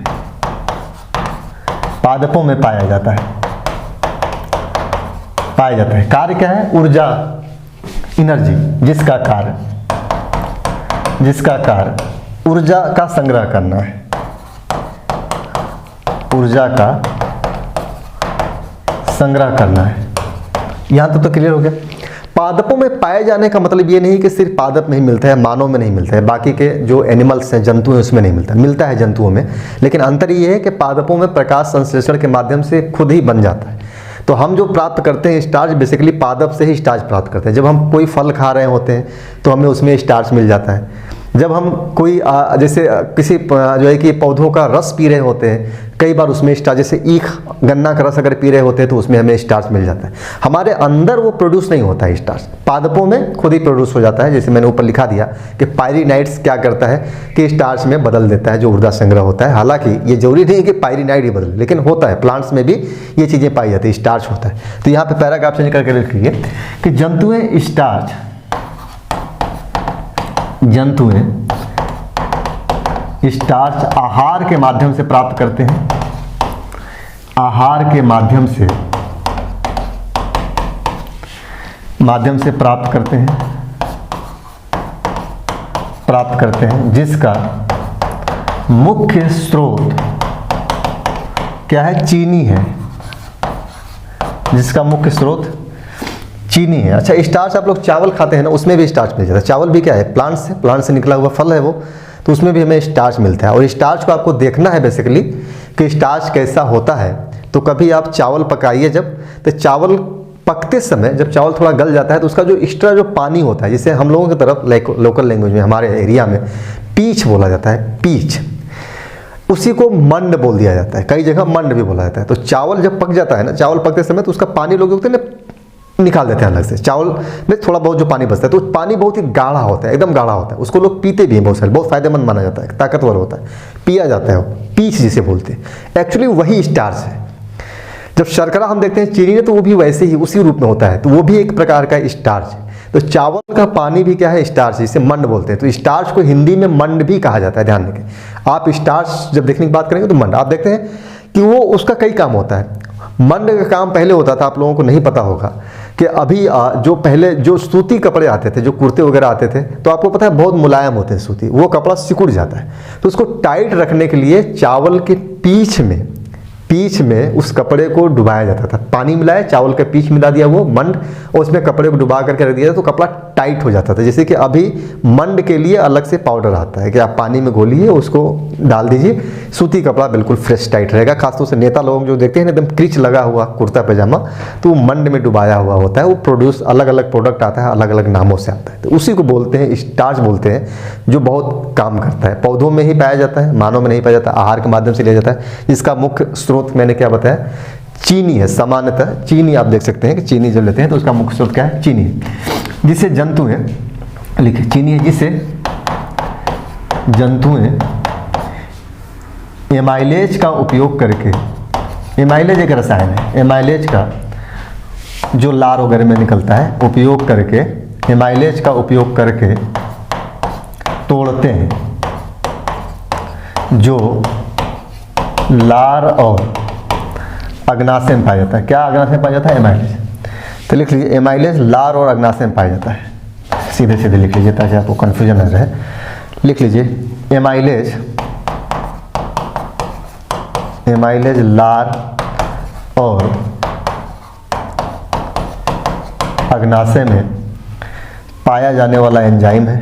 S1: पादपों में पाया जाता है, पाया जाता है। कार्य क्या है, ऊर्जा, एनर्जी, जिसका कार्य ऊर्जा का संग्रह करना है, ऊर्जा का संग्रह करना है। यहां तो क्लियर हो गया। पादपों में पाए जाने का मतलब ये नहीं कि सिर्फ पादप में ही मिलता है, मानव में नहीं मिलता है, बाकी के जो एनिमल्स हैं, जंतु हैं, उसमें नहीं मिलता, मिलता है जंतुओं में। लेकिन अंतर ये है कि पादपों में प्रकाश संश्लेषण के माध्यम से खुद ही बन जाता है। तो हम जो प्राप्त करते हैं स्टार्च, बेसिकली पादप से ही स्टार्च प्राप्त करते हैं। जब हम कोई फल खा रहे होते हैं तो हमें उसमें स्टार्च मिल जाता है। जब हम कोई जैसे किसी जो है कि पौधों का रस पी रहे होते हैं, कई बार उसमें स्टार्च, जैसे ईख, गन्ना का रस अगर पी रहे होते हैं तो उसमें हमें स्टार्च मिल जाता है। हमारे अंदर वो प्रोड्यूस नहीं होता है स्टार्च, पादपों में खुद ही प्रोड्यूस हो जाता है। जैसे मैंने ऊपर लिखा दिया कि पायरिनाइड्स क्या करता है कि स्टार्च में बदल देता है जो ऊर्जा संग्रह होता है। हालांकि ये जरूरी नहीं है कि पायरिनाइड ही बदले, लेकिन होता है, प्लांट्स में भी ये चीज़ें पाई जाती है, स्टार्च होता है। तो यहाँ पे पैराग्राफ चेंज करके लिखिए कि जंतुएं स्टार्च आहार के माध्यम से प्राप्त करते हैं, आहार के माध्यम से प्राप्त करते हैं, जिसका मुख्य स्रोत क्या है, चीनी है, जिसका मुख्य स्रोत चीनी है। अच्छा, स्टार्च आप लोग चावल खाते हैं ना, उसमें भी स्टार्च मिल जाता है। चावल भी क्या है, प्लांट से निकला हुआ फल है वो, तो उसमें भी हमें स्टार्च मिलता है। और स्टार्च को आपको देखना है बेसिकली कि स्टार्च कैसा होता है। तो कभी आप चावल पकाइए जब, तो चावल पकते समय जब चावल थोड़ा गल जाता है तो उसका जो एक्स्ट्रा जो पानी होता है, जिसे हम लोगों की तरफ लोकल लैंग्वेज में, हमारे एरिया में पीच बोला जाता है, पीच, उसी को मंड बोल दिया जाता है, कई जगह मंड भी बोला जाता है। तो चावल जब पक जाता है ना, चावल पकते समय तो उसका पानी लोग होते हैं ना, निकाल देते हैं अलग से। चावल में थोड़ा बहुत जो पानी बचता है, तो पानी बहुत ही गाढ़ा होता है, एकदम गाढ़ा होता है। उसको लोग पीते भी हैं, बहुत सारे, बहुत फायदेमंद माना जाता है, ताकतवर होता है, पिया जाता है, पीच जिसे बोलते हैं। एक्चुअली वही स्टार्च है। जब शर्करा हम देखते हैं चीनी में, तो वो भी वैसे ही उसी रूप में होता है, तो वो भी एक प्रकार का स्टार्च है। तो चावल का पानी भी क्या है, स्टार्च, जिसे मंड बोलते हैं। तो स्टार्च को हिंदी में मंड भी कहा जाता है, ध्यान रखें। आप स्टार्च जब देखने की बात करेंगे तो मंड, आप देखते हैं कि वो उसका कई काम होता है। मंड का काम पहले होता था, आप लोगों को नहीं पता होगा कि अभी जो पहले जो सूती कपड़े आते थे, जो कुर्ते वगैरह आते थे, तो आपको पता है बहुत मुलायम होते हैं सूती, वो कपड़ा सिकुड़ जाता है। तो उसको टाइट रखने के लिए चावल के पीछ में उस कपड़े को डुबाया जाता था। पानी मिलाया, चावल का पीछ मिला दिया वो मंड, और उसमें कपड़े को डुबा करके रख दिया तो कपड़ा टाइट हो जाता था। जैसे कि अभी मंड के लिए अलग से पाउडर आता है कि आप पानी में घोलिए, उसको डाल दीजिए, सूती कपड़ा बिल्कुल फ्रेश टाइट रहेगा। खासतौर से नेता लोग जो देखते हैं एकदम क्रिच लगा हुआ कुर्ता पैजामा, तो वो मंड में डुबाया हुआ होता है। वो प्रोड्यूस अलग अलग प्रोडक्ट आता है, अलग अलग नामों से आता है, तो उसी को बोलते हैं स्टार्च बोलते हैं, जो बहुत काम करता है। पौधों में ही पाया जाता है, मानव में नहीं पाया जाता, आहार के माध्यम से लिया जाता है। जिसका मुख्य स्रोत मैंने क्या बताया, चीनी है। सामान्यतः चीनी आप देख सकते हैं कि चीनी जब लेते हैं तो उसका मुख्य स्रोत क्या है, चीनी है। जिसे जंतुएं, लिखिए चीनी है, जिसे जंतुएं एमाइलेज का उपयोग करके, एमाइलेज एक रसायन है, एमाइलेज का जो लार वगैरह में निकलता है, उपयोग करके, एमाइलेज का उपयोग करके तोड़ते हैं, जो लार और अग्नाशय में पाया जाता है। क्या अग्नाशय में पाया जाता है, एमाइलेज। तो लिख लीजिए एमाइलेज लार और अग्नाशय में पाया जाता है, सीधे सीधे लिख लीजिए ताकि आपको कन्फ्यूजन न रहे। लिख लीजिए एमाइलेज लार और अग्नाशय में पाया जाने वाला एंजाइम है,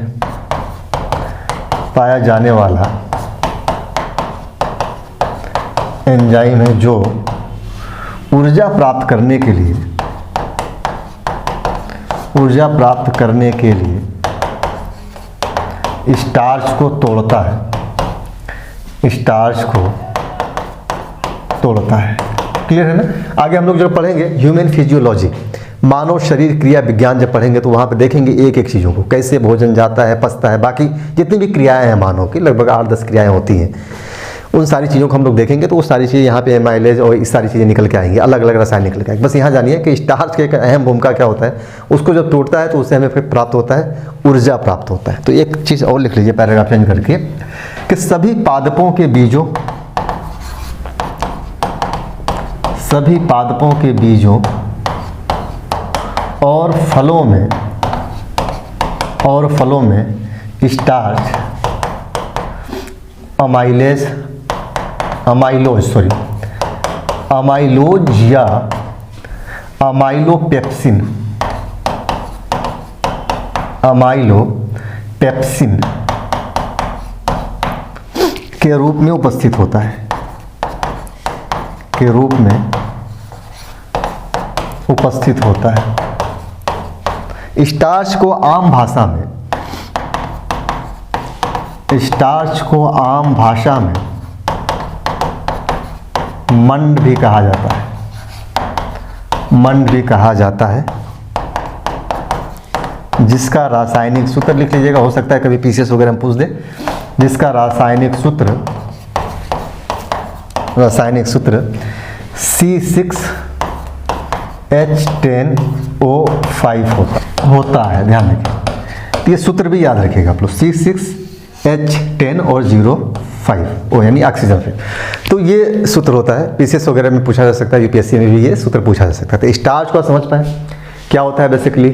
S1: पाया जाने वाला एंजाइम है जो ऊर्जा प्राप्त करने के लिए स्टार्च को तोड़ता है। क्लियर है ना। आगे हम लोग जब पढ़ेंगे ह्यूमन फिजियोलॉजी, मानव शरीर क्रिया विज्ञान जब पढ़ेंगे तो वहाँ पे देखेंगे एक एक चीज़ों को, कैसे भोजन जाता है, पचता है, बाकी जितनी भी क्रियाएं हैं मानव की, लगभग 8-10 क्रियाएं होती हैं, उन सारी चीज़ों को हम लोग देखेंगे। तो वो सारी चीज़ें यहाँ पे एमाइलेज और इस सारी चीज़ें निकल के आएंगी, अलग अलग रसायन निकल के आएंगे। बस यहाँ जानिए कि स्टार्च की एक अहम भूमिका क्या होता है, उसको जब टूटता है तो उससे हमें फिर प्राप्त होता है, ऊर्जा प्राप्त होता है। तो एक चीज़ और लिख लीजिए पैराग्राफ चेंज करके कि सभी पादपों के बीजों और फलों में स्टार्च अमाइलोज या अमाइलोपेप्सिन के रूप में उपस्थित होता है, स्टार्च को आम भाषा में मंड भी कहा जाता है, जिसका रासायनिक सूत्र लिख लीजिएगा, हो सकता है कभी पीसीएस वगैरह हम पूछ दे, जिसका रासायनिक सूत्र C6H10O5 होता है। ध्यान रखिए, तो ये सूत्र भी याद रखिएगा आप लोग, C6H10 और 05 O यानी ऑक्सीजन पे। तो ये सूत्र होता है, पीसीएस वगैरह में पूछा जा सकता है, यूपीएससी में भी ये सूत्र पूछा जा सकता है। तो स्टार्च को समझ पाए क्या होता है, बेसिकली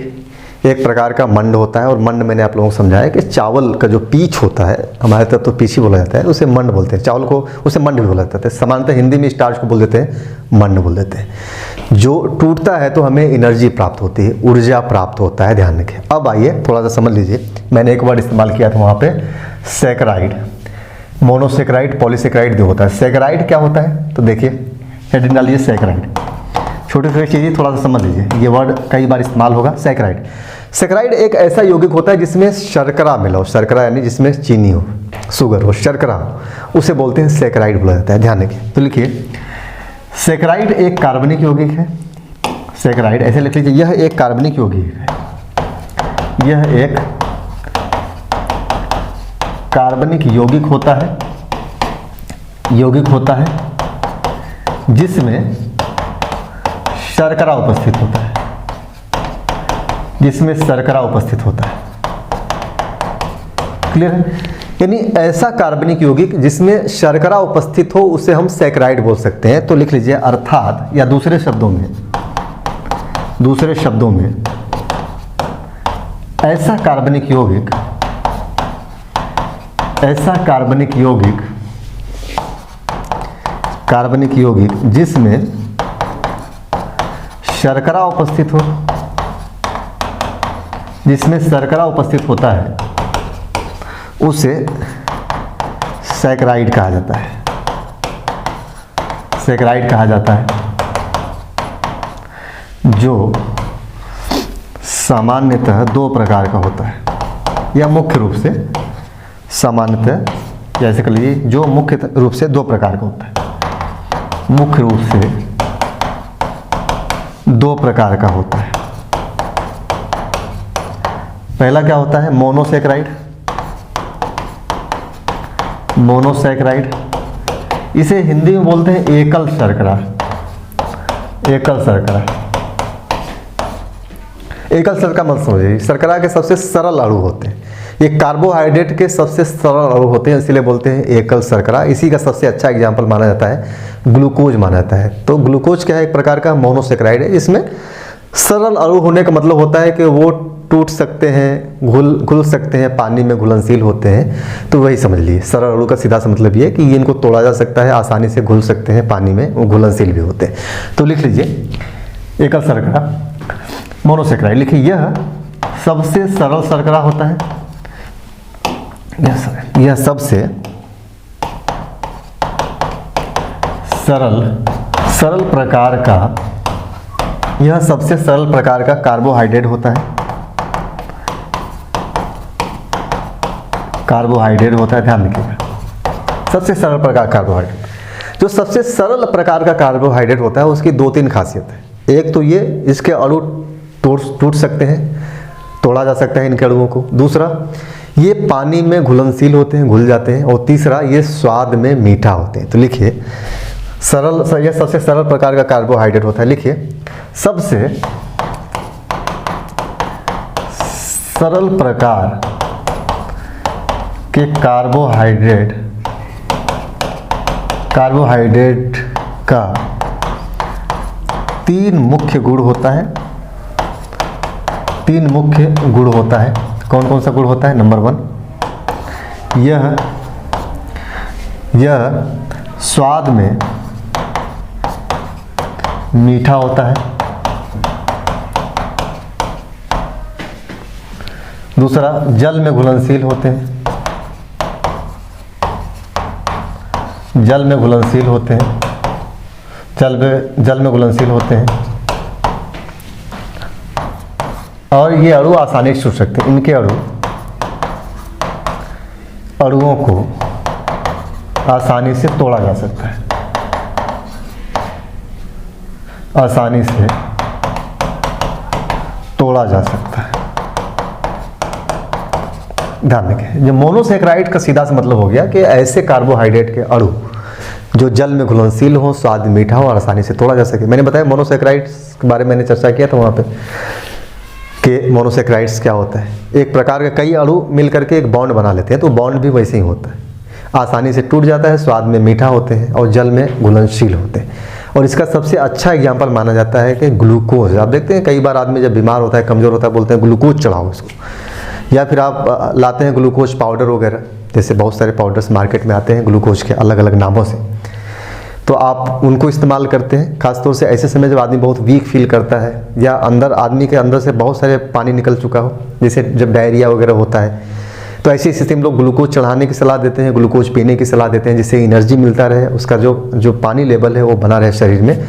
S1: एक प्रकार का मंड होता है, और मंड मैंने आप लोगों को समझाया कि चावल का जो पीच होता है, हमारे तरफ तो पीच ही बोला जाता है, उसे मंड बोलते हैं, चावल को उसे मंड भी बोला जाता है। सामान्यतः हिंदी में स्टार्च को बोल देते हैं मंड बोल देते हैं। जो टूटता है तो हमें एनर्जी प्राप्त होती है, ऊर्जा प्राप्त होता है, ध्यान रखें। अब आइए थोड़ा सा समझ लीजिए, मैंने एक वर्ड इस्तेमाल किया था वहाँ पे, सैकराइड, मोनोसेक्राइड, पॉलीसेक्राइड जो होता है। सैकराइड क्या होता है, तो देखिए हेडिंग डालिए सैकराइड, छोटी छोटी चीज़ें थोड़ा सा समझ लीजिए, ये वर्ड कई बार इस्तेमाल होगा। सैकराइड एक ऐसा यौगिक होता है जिसमें शर्करा मिला हो, शर्करा यानी जिसमें चीनी हो, शुगर हो, शर्करा हो, उसे बोलते हैं सैकराइड बोला जाता है। ध्यान रखिए, तो लिखिए सैकराइड एक कार्बनिक यौगिक है। सैकराइड ऐसे लिख लीजिए, यह एक कार्बनिक यौगिक है, यह एक कार्बनिक यौगिक होता है जिसमें शर्करा उपस्थित होता है, क्लियर है। यानी ऐसा कार्बनिक यौगिक जिसमें शर्करा उपस्थित हो उसे हम सैकराइड बोल सकते हैं। तो लिख लीजिए अर्थात, या दूसरे शब्दों में ऐसा कार्बनिक यौगिक जिसमें शर्करा उपस्थित होता है उसे सैकराइड कहा जाता है, जो सामान्यतः दो प्रकार का होता है, या मुख्य रूप से सामान्यतः, जैसे कर लीजिए, जो मुख्य रूप से दो प्रकार का होता है, मुख्य रूप से दो प्रकार का होता है। पहला क्या होता है, मोनोसैकराइड, इसे हिंदी में बोलते हैं एकल शर्करा। एकल शर्करा मत समझिए, शर्करा के सबसे सरल अणु होते हैं, ये कार्बोहाइड्रेट के सबसे सरल अणु होते हैं, इसलिए बोलते हैं एकल शर्करा। इसी का सबसे अच्छा एग्जाम्पल माना जाता है ग्लूकोज माना जाता है। तो ग्लूकोज क्या है, एक प्रकार का मोनोसेक्राइड है, इसमें सरल अणु होने का मतलब होता है कि वो टूट सकते हैं, घुल सकते हैं, पानी में घुलनशील होते हैं। तो वही समझ लिए, सरल अणु का सीधा सा मतलब ये है कि इनको तोड़ा जा सकता है, आसानी से घुल सकते हैं पानी में, वो घुलनशील भी होते हैं। तो लिख लीजिए एकल शर्करा, मोनोसेक्राइड लिखिए, यह सबसे सरल शर्करा होता है, यह सबसे सरल प्रकार का, यह सबसे सरल प्रकार का कार्बोहाइड्रेट होता है। कार्बोहाइड्रेट होता है, ध्यान रखिएगा, सबसे सरल प्रकार कार्बोहाइड्रेट। जो सबसे सरल प्रकार का कार्बोहाइड्रेट होता है उसकी 2-3 खासियत है। एक तो ये, इसके अणु टूट सकते हैं, तोड़ा जा सकता है इनके अणुओं को। दूसरा, ये पानी में घुलनशील होते हैं, घुल जाते हैं। और तीसरा, ये स्वाद में मीठा होते हैं। तो लिखिए यह सबसे सरल प्रकार का कार्बोहाइड्रेट होता है। लिखिए सबसे सरल प्रकार के कार्बोहाइड्रेट का 3 मुख्य गुण होता है। 3 मुख्य गुण होता है। कौन कौन सा गुण होता है? नंबर 1, यह स्वाद में मीठा होता है। दूसरा, जल में घुलनशील होते हैं। जल में घुलनशील होते हैं। और ये अणु आसानी से छूट सकते हैं। इनके अणुओं को आसानी से तोड़ा जा सकता है। आसानी से तोड़ा जा सकता है। ध्यान रखें, जो मोनोसेक्राइड का सीधा सा मतलब हो गया कि ऐसे कार्बोहाइड्रेट के अणु जो जल में घुलनशील हो, स्वाद मीठा हो और आसानी से तोड़ा जा सके। मैंने बताया मोनोसेक्राइड्स के बारे में मैंने चर्चा किया था वहाँ पे कि मोनोसेक्राइड्स क्या होता है। एक प्रकार के कई अणु मिल करके एक बॉन्ड बना लेते हैं, तो बॉन्ड भी वैसे ही होता है, आसानी से टूट जाता है, स्वाद में मीठा होते हैं और जल में घुलनशील होते हैं। और इसका सबसे अच्छा एग्जाम्पल माना जाता है कि ग्लूकोज। आप देखते हैं कई बार आदमी जब बीमार होता है, कमज़ोर होता है, बोलते हैं ग्लूकोज चढ़ाओ इसको, या फिर आप लाते हैं ग्लूकोज पाउडर वगैरह, जैसे बहुत सारे पाउडर्स मार्केट में आते हैं ग्लूकोज के अलग अलग नामों से, तो आप उनको इस्तेमाल करते हैं। खासतौर से ऐसे समय जब आदमी बहुत वीक फील करता है या आदमी के अंदर से बहुत सारे पानी निकल चुका हो, जैसे जब डायरिया वगैरह होता है, तो ऐसी स्थिति में लोग ग्लूकोज चढ़ाने की सलाह देते हैं, ग्लूकोज पीने की सलाह देते हैं, जिससे एनर्जी मिलता रहे, उसका जो पानी लेवल है वो बना रहे शरीर में।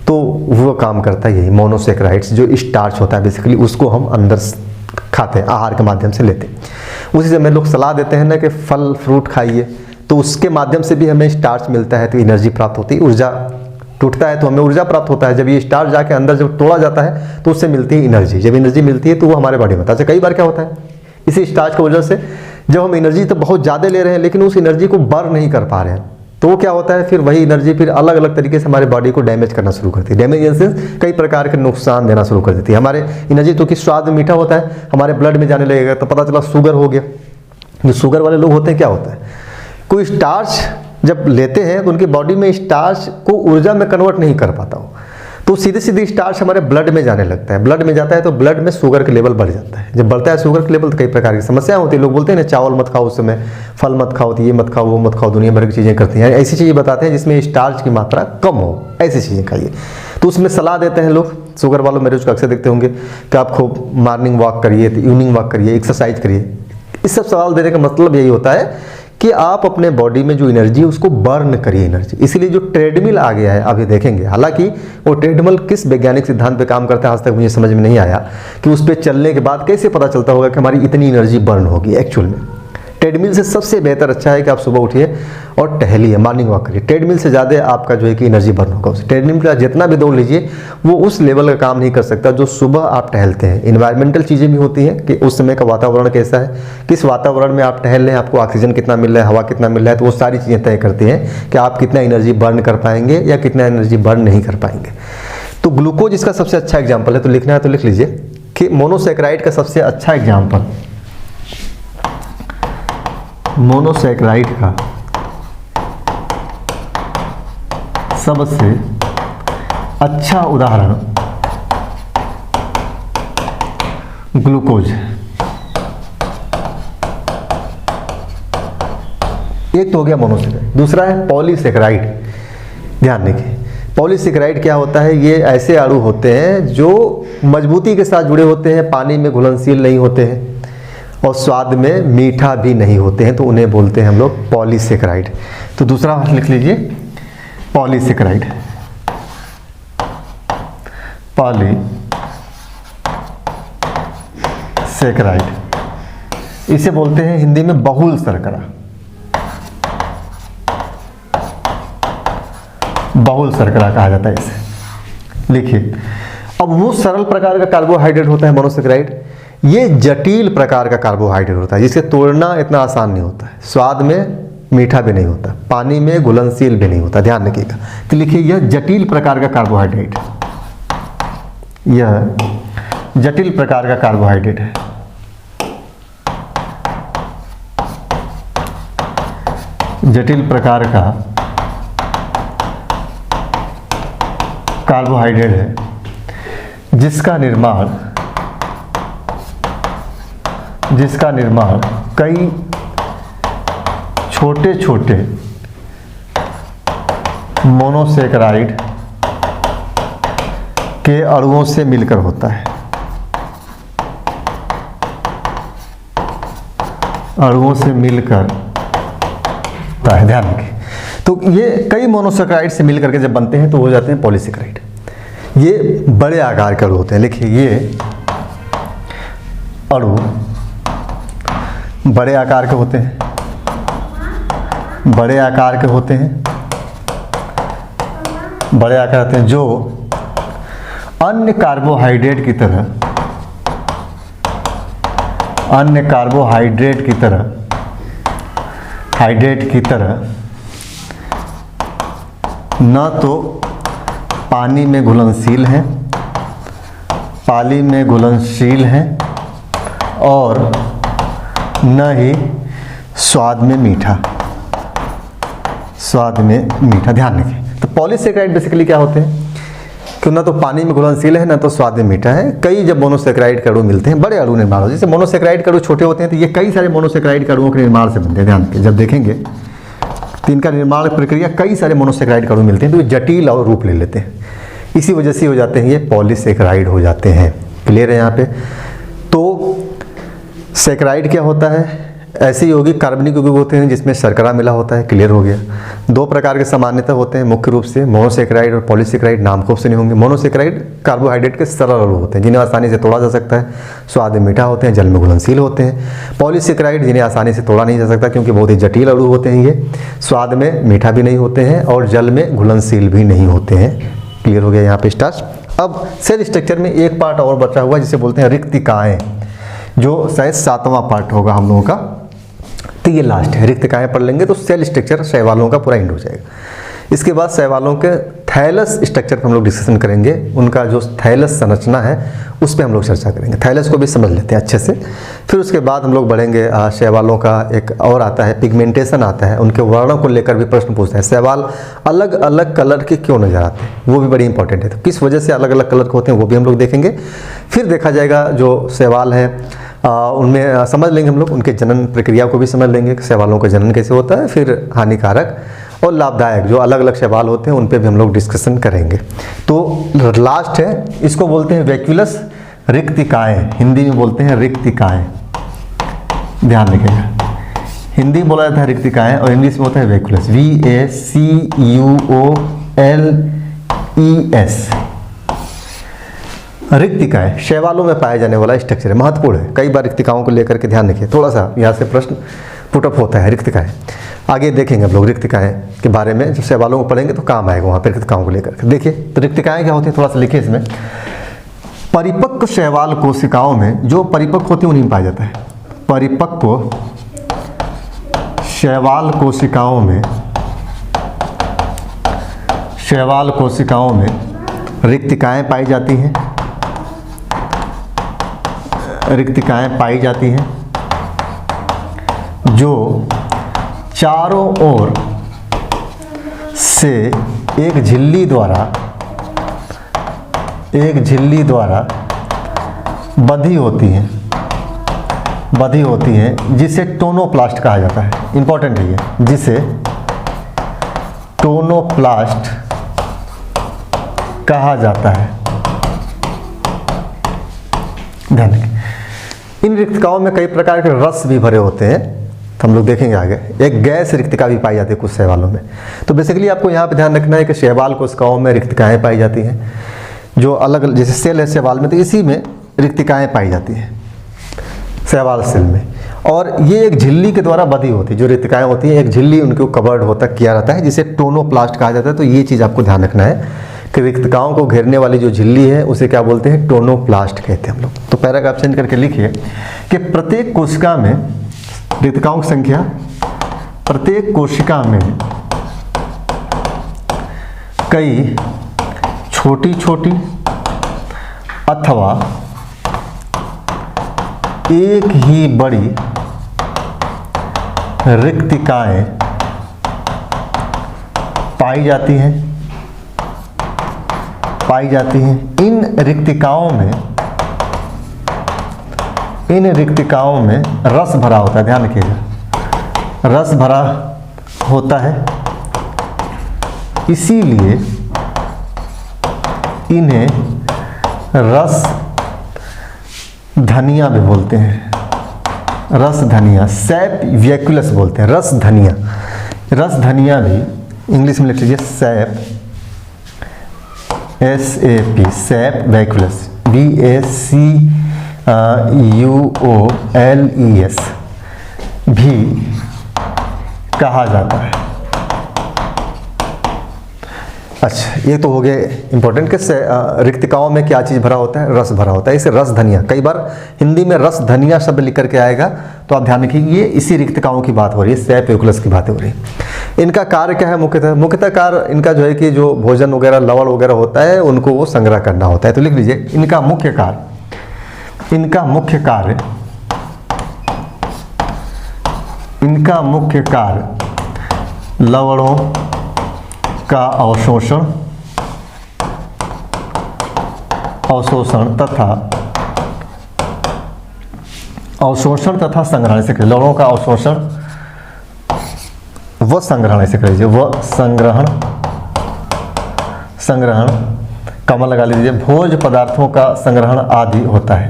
S1: तो वो काम करता है यही मोनोसेक्राइड्स, जो स्टार्च होता है बेसिकली, उसको हम अंदर खाते हैं, आहार के माध्यम से लेते हैं। उसी समय लोग सलाह देते हैं ना कि फल फ्रूट खाइए, तो उसके माध्यम से भी हमें स्टार्च मिलता है, तो एनर्जी प्राप्त होती है, ऊर्जा टूटता है तो हमें ऊर्जा प्राप्त होता है। जब ये स्टार्च जाके अंदर जब तोड़ा जाता है तो उससे मिलती है एनर्जी। जब एनर्जी मिलती है तो वो हमारे बॉडी में होता है। कई बार क्या होता है, इसी स्टार्च की वजह से जब हम एनर्जी तो बहुत ज़्यादा ले रहे हैं लेकिन उस एनर्जी को बर्न नहीं कर पा रहे हैं, तो वो क्या होता है, फिर वही एनर्जी फिर अलग अलग तरीके से हमारे बॉडी को डैमेज करना शुरू करती है। डैमेज इन सेंस कई प्रकार के नुकसान देना शुरू कर देती है। हमारे एनर्जी तो कि स्वाद में मीठा होता है, हमारे ब्लड में जाने लगेगा तो पता चला शुगर हो गया। जो शुगर वाले लोग होते हैं क्या होता है, कोई स्टार्च जब लेते हैं तो उनकी बॉडी में स्टार्च को ऊर्जा में कन्वर्ट नहीं कर पाता हो, तो सीधे सीधे स्टार्च हमारे ब्लड में जाने लगता है। ब्लड में जाता है तो ब्लड में शुगर का लेवल बढ़ जाता है। जब बढ़ता है शुगर का लेवल तो कई प्रकार की समस्याएं होती है। लोग बोलते हैं ना चावल मत खाओ, उस समय फल मत खाओ, तो ये मत खाओ, वो मत खाओ, दुनिया भर की चीज़ें करती हैं। ऐसी चीज़ें बताते हैं जिसमें स्टार्च की मात्रा कम हो, ऐसी चीज़ें खाइए। तो उसमें सलाह देते हैं लोग, शुगर वालों मेरे को अक्सर देखते होंगे कि आप खूब मॉर्निंग वॉक करिए, इवनिंग वॉक करिए, एक्सरसाइज करिए। इस सब सवाल देने का मतलब यही होता है कि आप अपने बॉडी में जो एनर्जी है उसको बर्न करिए एनर्जी। इसलिए जो ट्रेडमिल आ गया है अभी देखेंगे, हालांकि वो ट्रेडमिल किस वैज्ञानिक सिद्धांत पे काम करता है आज तक मुझे समझ में नहीं आया कि उस पर चलने के बाद कैसे पता चलता होगा कि हमारी इतनी एनर्जी बर्न होगी। एक्चुअल में ट्रेडमिल से सबसे बेहतर अच्छा है कि आप सुबह उठिए और टहलिए, मॉर्निंग वॉक करिए। ट्रेडमिल से ज़्यादा आपका जो है कि एनर्जी बर्न होगा। उस ट्रेडमिल का जितना भी दौड़ लीजिए वो उस लेवल का काम नहीं कर सकता जो सुबह आप टहलते हैं। इन्वायरमेंटल चीज़ें भी होती हैं कि उस समय का वातावरण कैसा है, किस वातावरण में आप टहल रहे हैं, आपको ऑक्सीजन कितना मिल रहा है, हवा कितना मिल रहा है, तो वो सारी चीज़ें तय करती हैं कि आप कितना एनर्जी बर्न कर पाएंगे या कितना एनर्जी बर्न नहीं कर पाएंगे। तो ग्लूकोज इसका सबसे अच्छा एग्जाम्पल है। तो लिखना है तो लिख लीजिए कि मोनोसेक्राइड का सबसे अच्छा एग्जाम्पल, मोनोसेक्राइड का सबसे अच्छा उदाहरण ग्लूकोज। एक तो हो गया मोनोसेक्राइड, दूसरा है पॉलीसेक्राइड। ध्यान रखिए पॉलीसेक्राइड क्या होता है, ये ऐसे अणु होते हैं जो मजबूती के साथ जुड़े होते हैं, पानी में घुलनशील नहीं होते हैं और स्वाद में मीठा भी नहीं होते हैं, तो उन्हें बोलते हैं हम लोग पॉलीसेकेराइड। तो दूसरा लिख लीजिए पॉलीसेकेराइड, पॉलीसेकेराइड। इसे बोलते हैं हिंदी में बहुल शर्करा, बहुल शर्करा कहा जाता है इसे। लिखिए, अब वो सरल प्रकार का कार्बोहाइड्रेट होता है मोनोसेकेराइड, ये जटिल प्रकार का कार्बोहाइड्रेट होता है जिसे तोड़ना इतना आसान नहीं होता है, स्वाद में मीठा भी नहीं होता, पानी में घुलनशील भी नहीं होता, ध्यान रखिएगा। तो लिखिए यह जटिल प्रकार का कार्बोहाइड्रेट, यह जटिल प्रकार का कार्बोहाइड्रेट है। जटिल प्रकार का कार्बोहाइड्रेट है जिसका निर्माण कई छोटे छोटे मोनोसेकेराइड के अणुओं से मिलकर होता है, अणुओं से मिलकर होता है, ध्यान रखिए। तो ये कई मोनोसेकेराइड से मिलकर के जब बनते हैं तो हो जाते हैं पॉलीसेकेराइड। ये बड़े आकार के अणु होते हैं। लिखिए, ये अणु बड़े आकार के होते हैं, बड़े आकार के होते हैं, बड़े आकार होते हैं, जो अन्य कार्बोहाइड्रेट की तरह, अन्य कार्बोहाइड्रेट की तरह, हाइड्रेट की तरह न तो पानी में घुलनशील हैं, पानी में घुलनशील हैं, और न ही स्वाद में मीठा, स्वाद में मीठा, ध्यान रखिए। तो पॉलीसेकेराइड बेसिकली क्या होते हैं कि ना तो पानी में घुलनशील है, ना तो स्वाद में मीठा है। कई जब मोनोसेकेराइड के अणु मिलते हैं, बड़े अणु निर्माण हो, जैसे मोनोसेकेराइड के अणु छोटे होते हैं तो ये कई सारे मोनोसेकेराइड के अणुओं के निर्माण से बनते हैं, ध्यान रखिए। जब देखेंगे तो इनका निर्माण प्रक्रिया कई सारे मोनोसेकेराइड के अणु मिलते हैं तो ये जटिल और रूप ले लेते हैं, इसी वजह से हो जाते हैं ये पॉलीसेकेराइड हो जाते हैं। क्लियर है यहाँ पे? तो सेकेराइड क्या होता है? ऐसी यौगिक कार्बनिक यौगिक होते हैं जिसमें शर्करा मिला होता है। क्लियर हो गया। दो प्रकार के सामान्यतः होते हैं मुख्य रूप से, मोनोसेकेराइड और पॉलीसेकेराइड। नाम खूब से नहीं होंगे। मोनोसेकेराइड कार्बोहाइड्रेट के सरल अणु होते हैं जिन्हें आसानी से तोड़ा जा सकता है, स्वाद में मीठा होते हैं, जल में घुलनशील होते हैं। पॉलीसेकेराइड जिन्हें आसानी से तोड़ा नहीं जा सकता क्योंकि बहुत ही जटिल अणु होते हैं, ये स्वाद में मीठा भी नहीं होते हैं और जल में घुलनशील भी नहीं होते हैं। क्लियर हो गया यहाँ पे स्टार्ट। अब सेल स्ट्रक्चर में एक पार्ट और बचा हुआ है जिसे बोलते हैं रिक्तिकाएं, जो शायद 7वां पार्ट होगा हम लोगों का, तो ये लास्ट है। रिक्तिकाएं पढ़ लेंगे तो सेल स्ट्रक्चर शैवालों का पूरा एंड हो जाएगा। इसके बाद शैवालों के थैलस स्ट्रक्चर पर हम लोग डिस्कशन करेंगे, उनका जो थैलस संरचना है उस पर हम लोग चर्चा करेंगे। थैलस को भी समझ लेते हैं अच्छे से। फिर उसके बाद हम लोग बढ़ेंगे, शैवालों का एक और आता है पिगमेंटेशन आता है, उनके वर्णों को लेकर भी प्रश्न पूछता है। शैवाल अलग अलग कलर के क्यों नजर आते हैं, वो भी बड़ी इंपॉर्टेंट है। तो किस वजह से अलग अलग कलर के होते हैं वो भी हम लोग देखेंगे। फिर देखा जाएगा जो शैवाल है उनमें समझ लेंगे हम लोग, उनके जनन प्रक्रिया को भी समझ लेंगे कि शैवालों का जनन कैसे होता है। फिर हानिकारक और लाभदायक जो अलग अलग शैवाल होते हैं उन पे भी हम लोग डिस्कशन करेंगे। तो लास्ट है, इसको बोलते हैं वैक्यूलस रिक्तिकाएं, हिंदी में बोलते हैं रिक्तिकाएं, ध्यान रखिएगा। हिंदी में बोला जाता है रिक्तिकाएं और इंग्लिश में होता है वैक्यूलस, VACUOLES। रिक्तिकाएं शैवालों में पाया जाने वाला स्ट्रक्चर है, महत्वपूर्ण है। कई बार रिक्तिकाओं को लेकर के ध्यान रखिए, थोड़ा सा यहाँ से प्रश्न पुटअप होता है। रिक्तिकाएं आगे देखेंगे हम लोग, रिक्तिकाएं के बारे में जब शैवालों को पढ़ेंगे तो काम आएगा वहाँ पर रिक्तिकाओं को लेकर के। देखिए तो रिक्तिकाएं क्या होती है, थोड़ा सा लिखिए इसमें। परिपक्व शैवाल कोशिकाओं में, जो परिपक्व होती है उन्हीं में पाया जाता है। परिपक्व शैवाल कोशिकाओं में, शैवाल कोशिकाओं में रिक्तिकाएं पाई जाती हैं, रिक्तिकाएं पाई जाती हैं जो चारों ओर से एक झिल्ली द्वारा बंधी होती हैं, जिसे टोनोप्लास्ट कहा जाता है। इंपॉर्टेंट है ये, जिसे टोनोप्लास्ट कहा जाता है। ध्यान रखिए। इन रिक्तिकाओं में कई प्रकार के रस भी भरे होते हैं, तो हम लोग देखेंगे आगे। एक गैस रिक्तिका भी पाई जाती है कुछ शैवालों में। तो बेसिकली आपको यहाँ पे ध्यान रखना है कि शैवाल कोशिकाओं में रिक्तिकाएँ पाई जाती हैं, जो अलग जैसे सेल है शैवाल में, तो इसी में रिक्तिकाएँ पाई जाती हैं शैवाल सेल में। और ये एक झिल्ली के द्वारा बधी होती है, जो रिक्तिकाएँ होती हैं एक झिल्ली उनको कवर्ड होता किया रहता है, जिसे टोनोप्लास्ट कहा जाता है। तो ये चीज़ आपको ध्यान रखना है कि रिक्तिकाओं को घेरने वाली जो झिल्ली है उसे क्या बोलते हैं, टोनोप्लास्ट कहते हैं हम लोग। तो पैराग्राफ चेंज करके लिखिए कि प्रत्येक कोशिका में रिक्तिकाओं की संख्या, प्रत्येक कोशिका में कई छोटी छोटी अथवा एक ही बड़ी रिक्तिकाएं पाई जाती हैं। इन रिक्तिकाओं में रस भरा होता है, ध्यान रखिएगा, रस भरा होता है, इसीलिए इन्हें रस धनिया भी बोलते हैं। रस धनिया, सैप वैक्यूलस बोलते हैं, रस धनिया। रस धनिया भी इंग्लिश में लिख लीजिए सैप, SAP, सैप वैक्यूलस, VACUOLES भी कहा जाता है। अच्छा, ये तो हो गए इंपॉर्टेंट कि रिक्तिकाओं में क्या चीज़ भरा होता है, रस भरा होता है। इसे रस धनिया, कई बार हिंदी में रस धनिया शब्द लिख करके आएगा, तो आप ध्यान रखिए ये इसी रिक्तिकाओं की बात हो रही है, सैप वैक्यूलस की बात हो रही है। इनका कार्य क्या है, मुख्यतः कार्य इनका जो है कि जो भोजन वगैरह लवण वगैरह होता है उनको वो संग्रह करना होता है। तो लिख लीजिए इनका मुख्य कार्य लवणों का अवशोषण तथा संग्रहण से करिए। लवणों का अवशोषण व संग्रहण से करिए, व संग्रहण कमा लगा लीजिए। भोज्य पदार्थों का संग्रहण आदि होता है।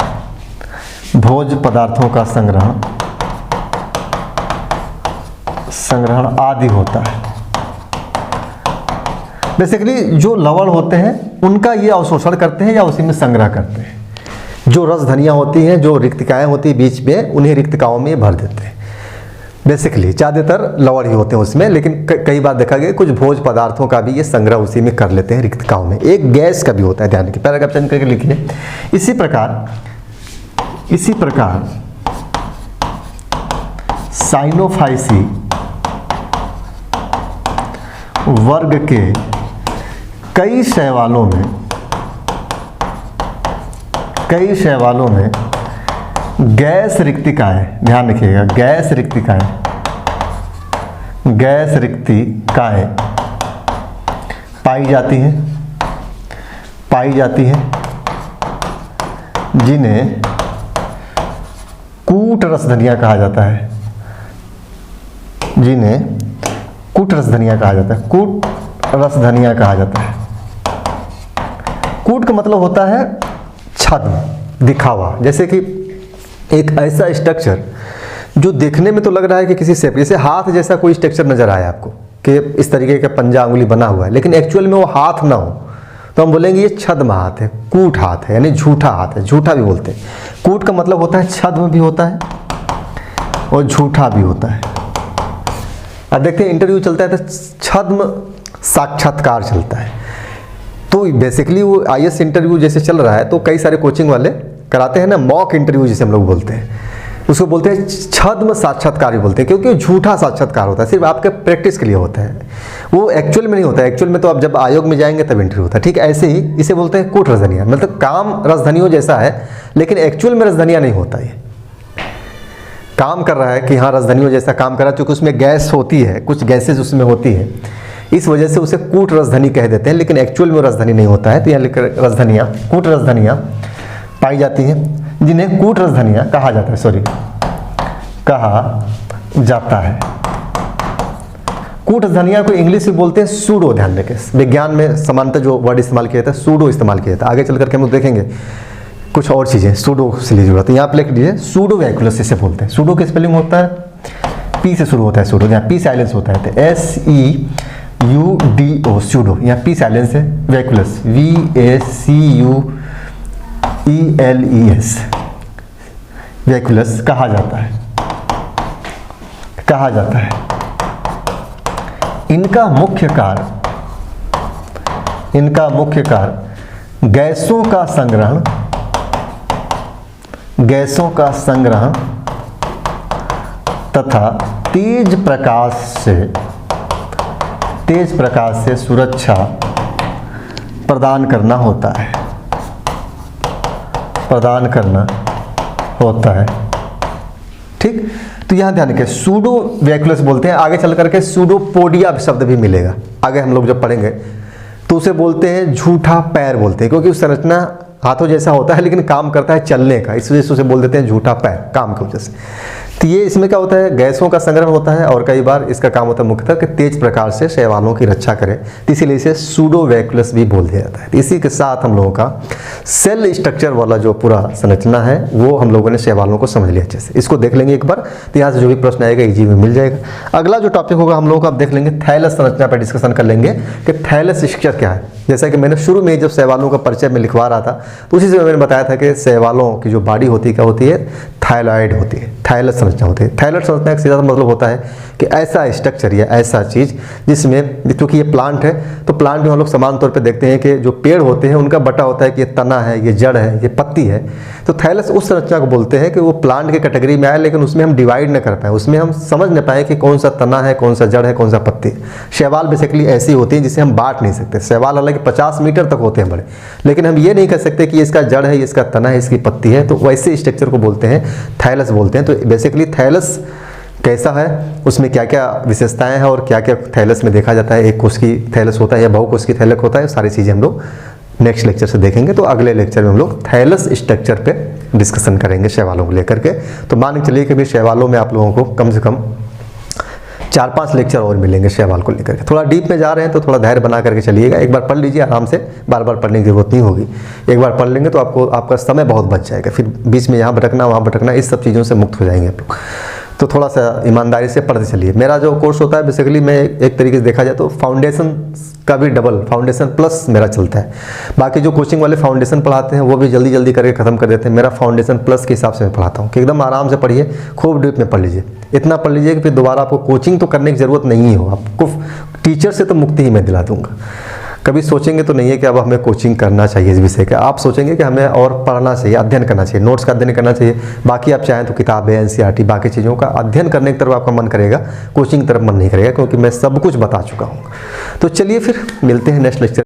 S1: भोज्य पदार्थों का संग्रहण आदि होता है। बेसिकली जो लवण होते हैं उनका ये अवशोषण करते हैं या उसी में संग्रह करते हैं। जो रस धनिया होती हैं, जो रिक्तिकाएं होती हैं बीच में, उन्हें रिक्तिकाओं में भर देते हैं। बेसिकली ज़्यादातर लवण ही होते हैं उसमें, लेकिन कई बार देखा गया कुछ भोज्य पदार्थों का भी ये संग्रह उसी में कर लेते हैं रिक्तिकाओं में। एक गैस का भी होता है, ध्यान रखिए, पैराग्राफ चेंज करके लिखिए। इसी प्रकार साइनोफाइसी वर्ग के कई शैवालों में गैस रिक्तिकाएं, ध्यान रखिएगा, गैस रिक्तिकाएं पाई जाती हैं जिन्हें कूट रस धनिया कहा जाता है। कूट रस धनिया कहा जाता है। कूट का मतलब होता है छद्म, दिखावा। जैसे कि एक ऐसा स्ट्रक्चर जो देखने में तो लग रहा है कि किसी शेप, जैसे हाथ जैसा कोई स्ट्रक्चर नजर आया आपको कि इस तरीके का पंजा उंगली बना हुआ है, लेकिन एक्चुअल में वो हाथ ना हो, तो हम बोलेंगे ये छद्म हाथ है, कूट हाथ है, यानी झूठा हाथ है। झूठा भी बोलते हैं। कूट का मतलब होता है छद्म भी होता है और झूठा भी होता है। अब देखते हैं इंटरव्यू चलता है तो छद्म साक्षात्कार चलता है। तो बेसिकली वो IAS इंटरव्यू जैसे चल रहा है तो कई सारे कोचिंग वाले कराते हैं ना, मॉक इंटरव्यू जिसे हम लोग बोलते हैं, उसको बोलते हैं छद्म साक्षात्कार भी बोलते हैं, क्योंकि झूठा साक्षात्कार होता है, सिर्फ आपके प्रैक्टिस के लिए होता है, वो एक्चुअल में नहीं होता है। एक्चुअल में तो आप जब आयोग में जाएंगे तब इंटरव्यू होता है। ठीक ऐसे ही इसे बोलते हैं कूट रसधनिया, मतलब काम रसधनियों जैसा है लेकिन एक्चुअल में रसधनिया नहीं होता। ये काम कर रहा है कि हाँ रसधनियों जैसा काम कर रहा है, क्योंकि उसमें गैस होती है, कुछ गैसेज उसमें होती है, इस वजह से उसे कूट रसधनी कह देते हैं, लेकिन एक्चुअल में रसधनी नहीं होता है। तो यहाँ लिखकर रसधनिया, कूट रसधनिया पाई जाती हैं जिन्हें कूट रसधनिया कहा जाता है। कूट रसधनिया को इंग्लिश में बोलते हैं सूडो, ध्यान रखें। विज्ञान में सामान्यतः जो वर्ड इस्तेमाल किया जाता है सूडो इस्तेमाल किया जाता है। आगे चल करके हम लोग देखेंगे कुछ और चीज़ें सूडो से ली जरूरत है। यहाँ पे लिख लीजिए सूडो वैक्यूलस इसे बोलते हैं। सूडो की स्पेलिंग होता है पी से शुरू होता है सूडो, यहाँ पी साइलेंस होता है, तो SEUDO सूडो, यहाँ पी साइलेंस है, वैक्यूलस VACUELES वैक्यूलस कहा जाता है। इनका मुख्य कार्य गैसों का संग्रहण तथा तेज प्रकाश से सुरक्षा प्रदान करना होता है। ठीक, तो यहां ध्यान रखिए सूडो वैक्यूलस बोलते हैं। आगे चल करके सूडोपोडिया शब्द भी मिलेगा, आगे हम लोग जब पढ़ेंगे तो उसे बोलते हैं झूठा पैर बोलते हैं, क्योंकि उस संरचना हाथों जैसा होता है लेकिन काम करता है चलने का, इस वजह से उसे बोल देते हैं झूठा पैर, काम की वजह से। तो ये इसमें क्या होता है, गैसों का संग्रहण होता है और कई बार इसका काम होता है मुख्यतः कि तेज प्रकाश से शैवालों की रक्षा करे, तो इसीलिए इसे सूडो वैक्यूलस भी बोल दिया जाता है। इसी के साथ हम लोगों का सेल स्ट्रक्चर वाला जो पूरा संरचना है वो हम लोगों ने शैवालों को समझ लिया अच्छे से। इसको देख लेंगे एक बार, तो यहाँ से जो भी प्रश्न आएगा इजी में मिल जाएगा। अगला जो टॉपिक होगा हम लोगों का, आप देख लेंगे थैलस संरचना पर डिस्कशन कर लेंगे कि थैलस स्ट्रक्चर क्या है। जैसा कि मैंने शुरू में जब शैवालों का परिचय में लिखवा रहा था तो उसी से मैंने बताया था कि शैवालों की जो बॉडी होती है क्या होती है, थायलॉइड होती है, थायलस संरचना होती है। थायलस संरचना का सीधा मतलब होता है कि ऐसा स्ट्रक्चर या ऐसा चीज़ जिसमें, क्योंकि ये प्लांट है तो प्लांट में हम लोग समान तौर पे देखते हैं कि जो पेड़ होते हैं उनका बटा होता है कि ये तना है, ये जड़ है, ये पत्ती है। तो थायलस उस संरचना को बोलते हैं कि वो प्लांट के कैटेगरी में आए लेकिन उसमें हम डिवाइड न कर पाए, उसमें हम समझ न पाए कि कौन सा तना है, कौन सा जड़ है, कौन सा पत्ती है। शैवाल बेसिकली ऐसी होती है जिसे हम बांट नहीं सकते। शैवाल हालांकि 50 मीटर तक होते हैं बड़े, लेकिन हम ये नहीं कर सकते कि इसका जड़ है, इसका तना है, इसकी पत्ती है, तो वैसे स्ट्रक्चर को बोलते हैं थायलस बोलते हैं। तो बेसिकली थायलस कैसा है, उसमें क्या क्या विशेषताएं हैं और क्या क्या थैलस में देखा जाता है, एक कोशिकी थैलस होता है या बहुकोशिकीय थैलक होता है, सारी चीज़ें हम लोग नेक्स्ट लेक्चर से देखेंगे। तो अगले लेक्चर में हम लोग थैलस स्ट्रक्चर पे डिस्कशन करेंगे शैवालों को लेकर के। तो मान के चलिए कि भी शैवालों में आप लोगों को कम से कम 4-5 लेक्चर और मिलेंगे शैवाल को लेकर के। थोड़ा डीप में जा रहे हैं तो थोड़ा धैर्य बना करके चलिएगा, एक बार पढ़ लीजिए आराम से, बार बार पढ़ने की जरूरत नहीं होगी। एक बार पढ़ लेंगे तो आपका समय बहुत बच जाएगा, फिर बीच में यहाँ भटकना वहाँ भटकना, इस सब चीज़ों से मुक्त हो जाएंगे आप लोग। तो थोड़ा सा ईमानदारी से पढ़ते चलिए। मेरा जो कोर्स होता है बेसिकली मैं एक तरीके से देखा जाए तो फाउंडेशन का भी डबल, फाउंडेशन प्लस मेरा चलता है। बाकी जो कोचिंग वाले फाउंडेशन पढ़ाते हैं वो भी जल्दी जल्दी करके ख़त्म कर देते हैं, मेरा फाउंडेशन प्लस के हिसाब से मैं पढ़ाता हूँ कि एकदम आराम से पढ़िए, खूब डीप में पढ़ लीजिए, इतना पढ़ लीजिए कि फिर दोबारा आपको कोचिंग तो करने की ज़रूरत नहीं हो, आपको टीचर से तो मुक्ति ही मैं दिला दूँगा। कभी सोचेंगे तो नहीं है कि अब हमें कोचिंग करना चाहिए इस विषय का, आप सोचेंगे कि हमें और पढ़ना चाहिए, अध्ययन करना चाहिए, नोट्स का अध्ययन करना चाहिए। बाकी आप चाहें तो किताबें, NCERT बाकी चीज़ों का अध्ययन करने की तरफ आपका मन करेगा, कोचिंग की तरफ मन नहीं करेगा, क्योंकि मैं सब कुछ बता चुका हूँ। तो चलिए फिर मिलते हैं नेक्स्ट लेक्चर।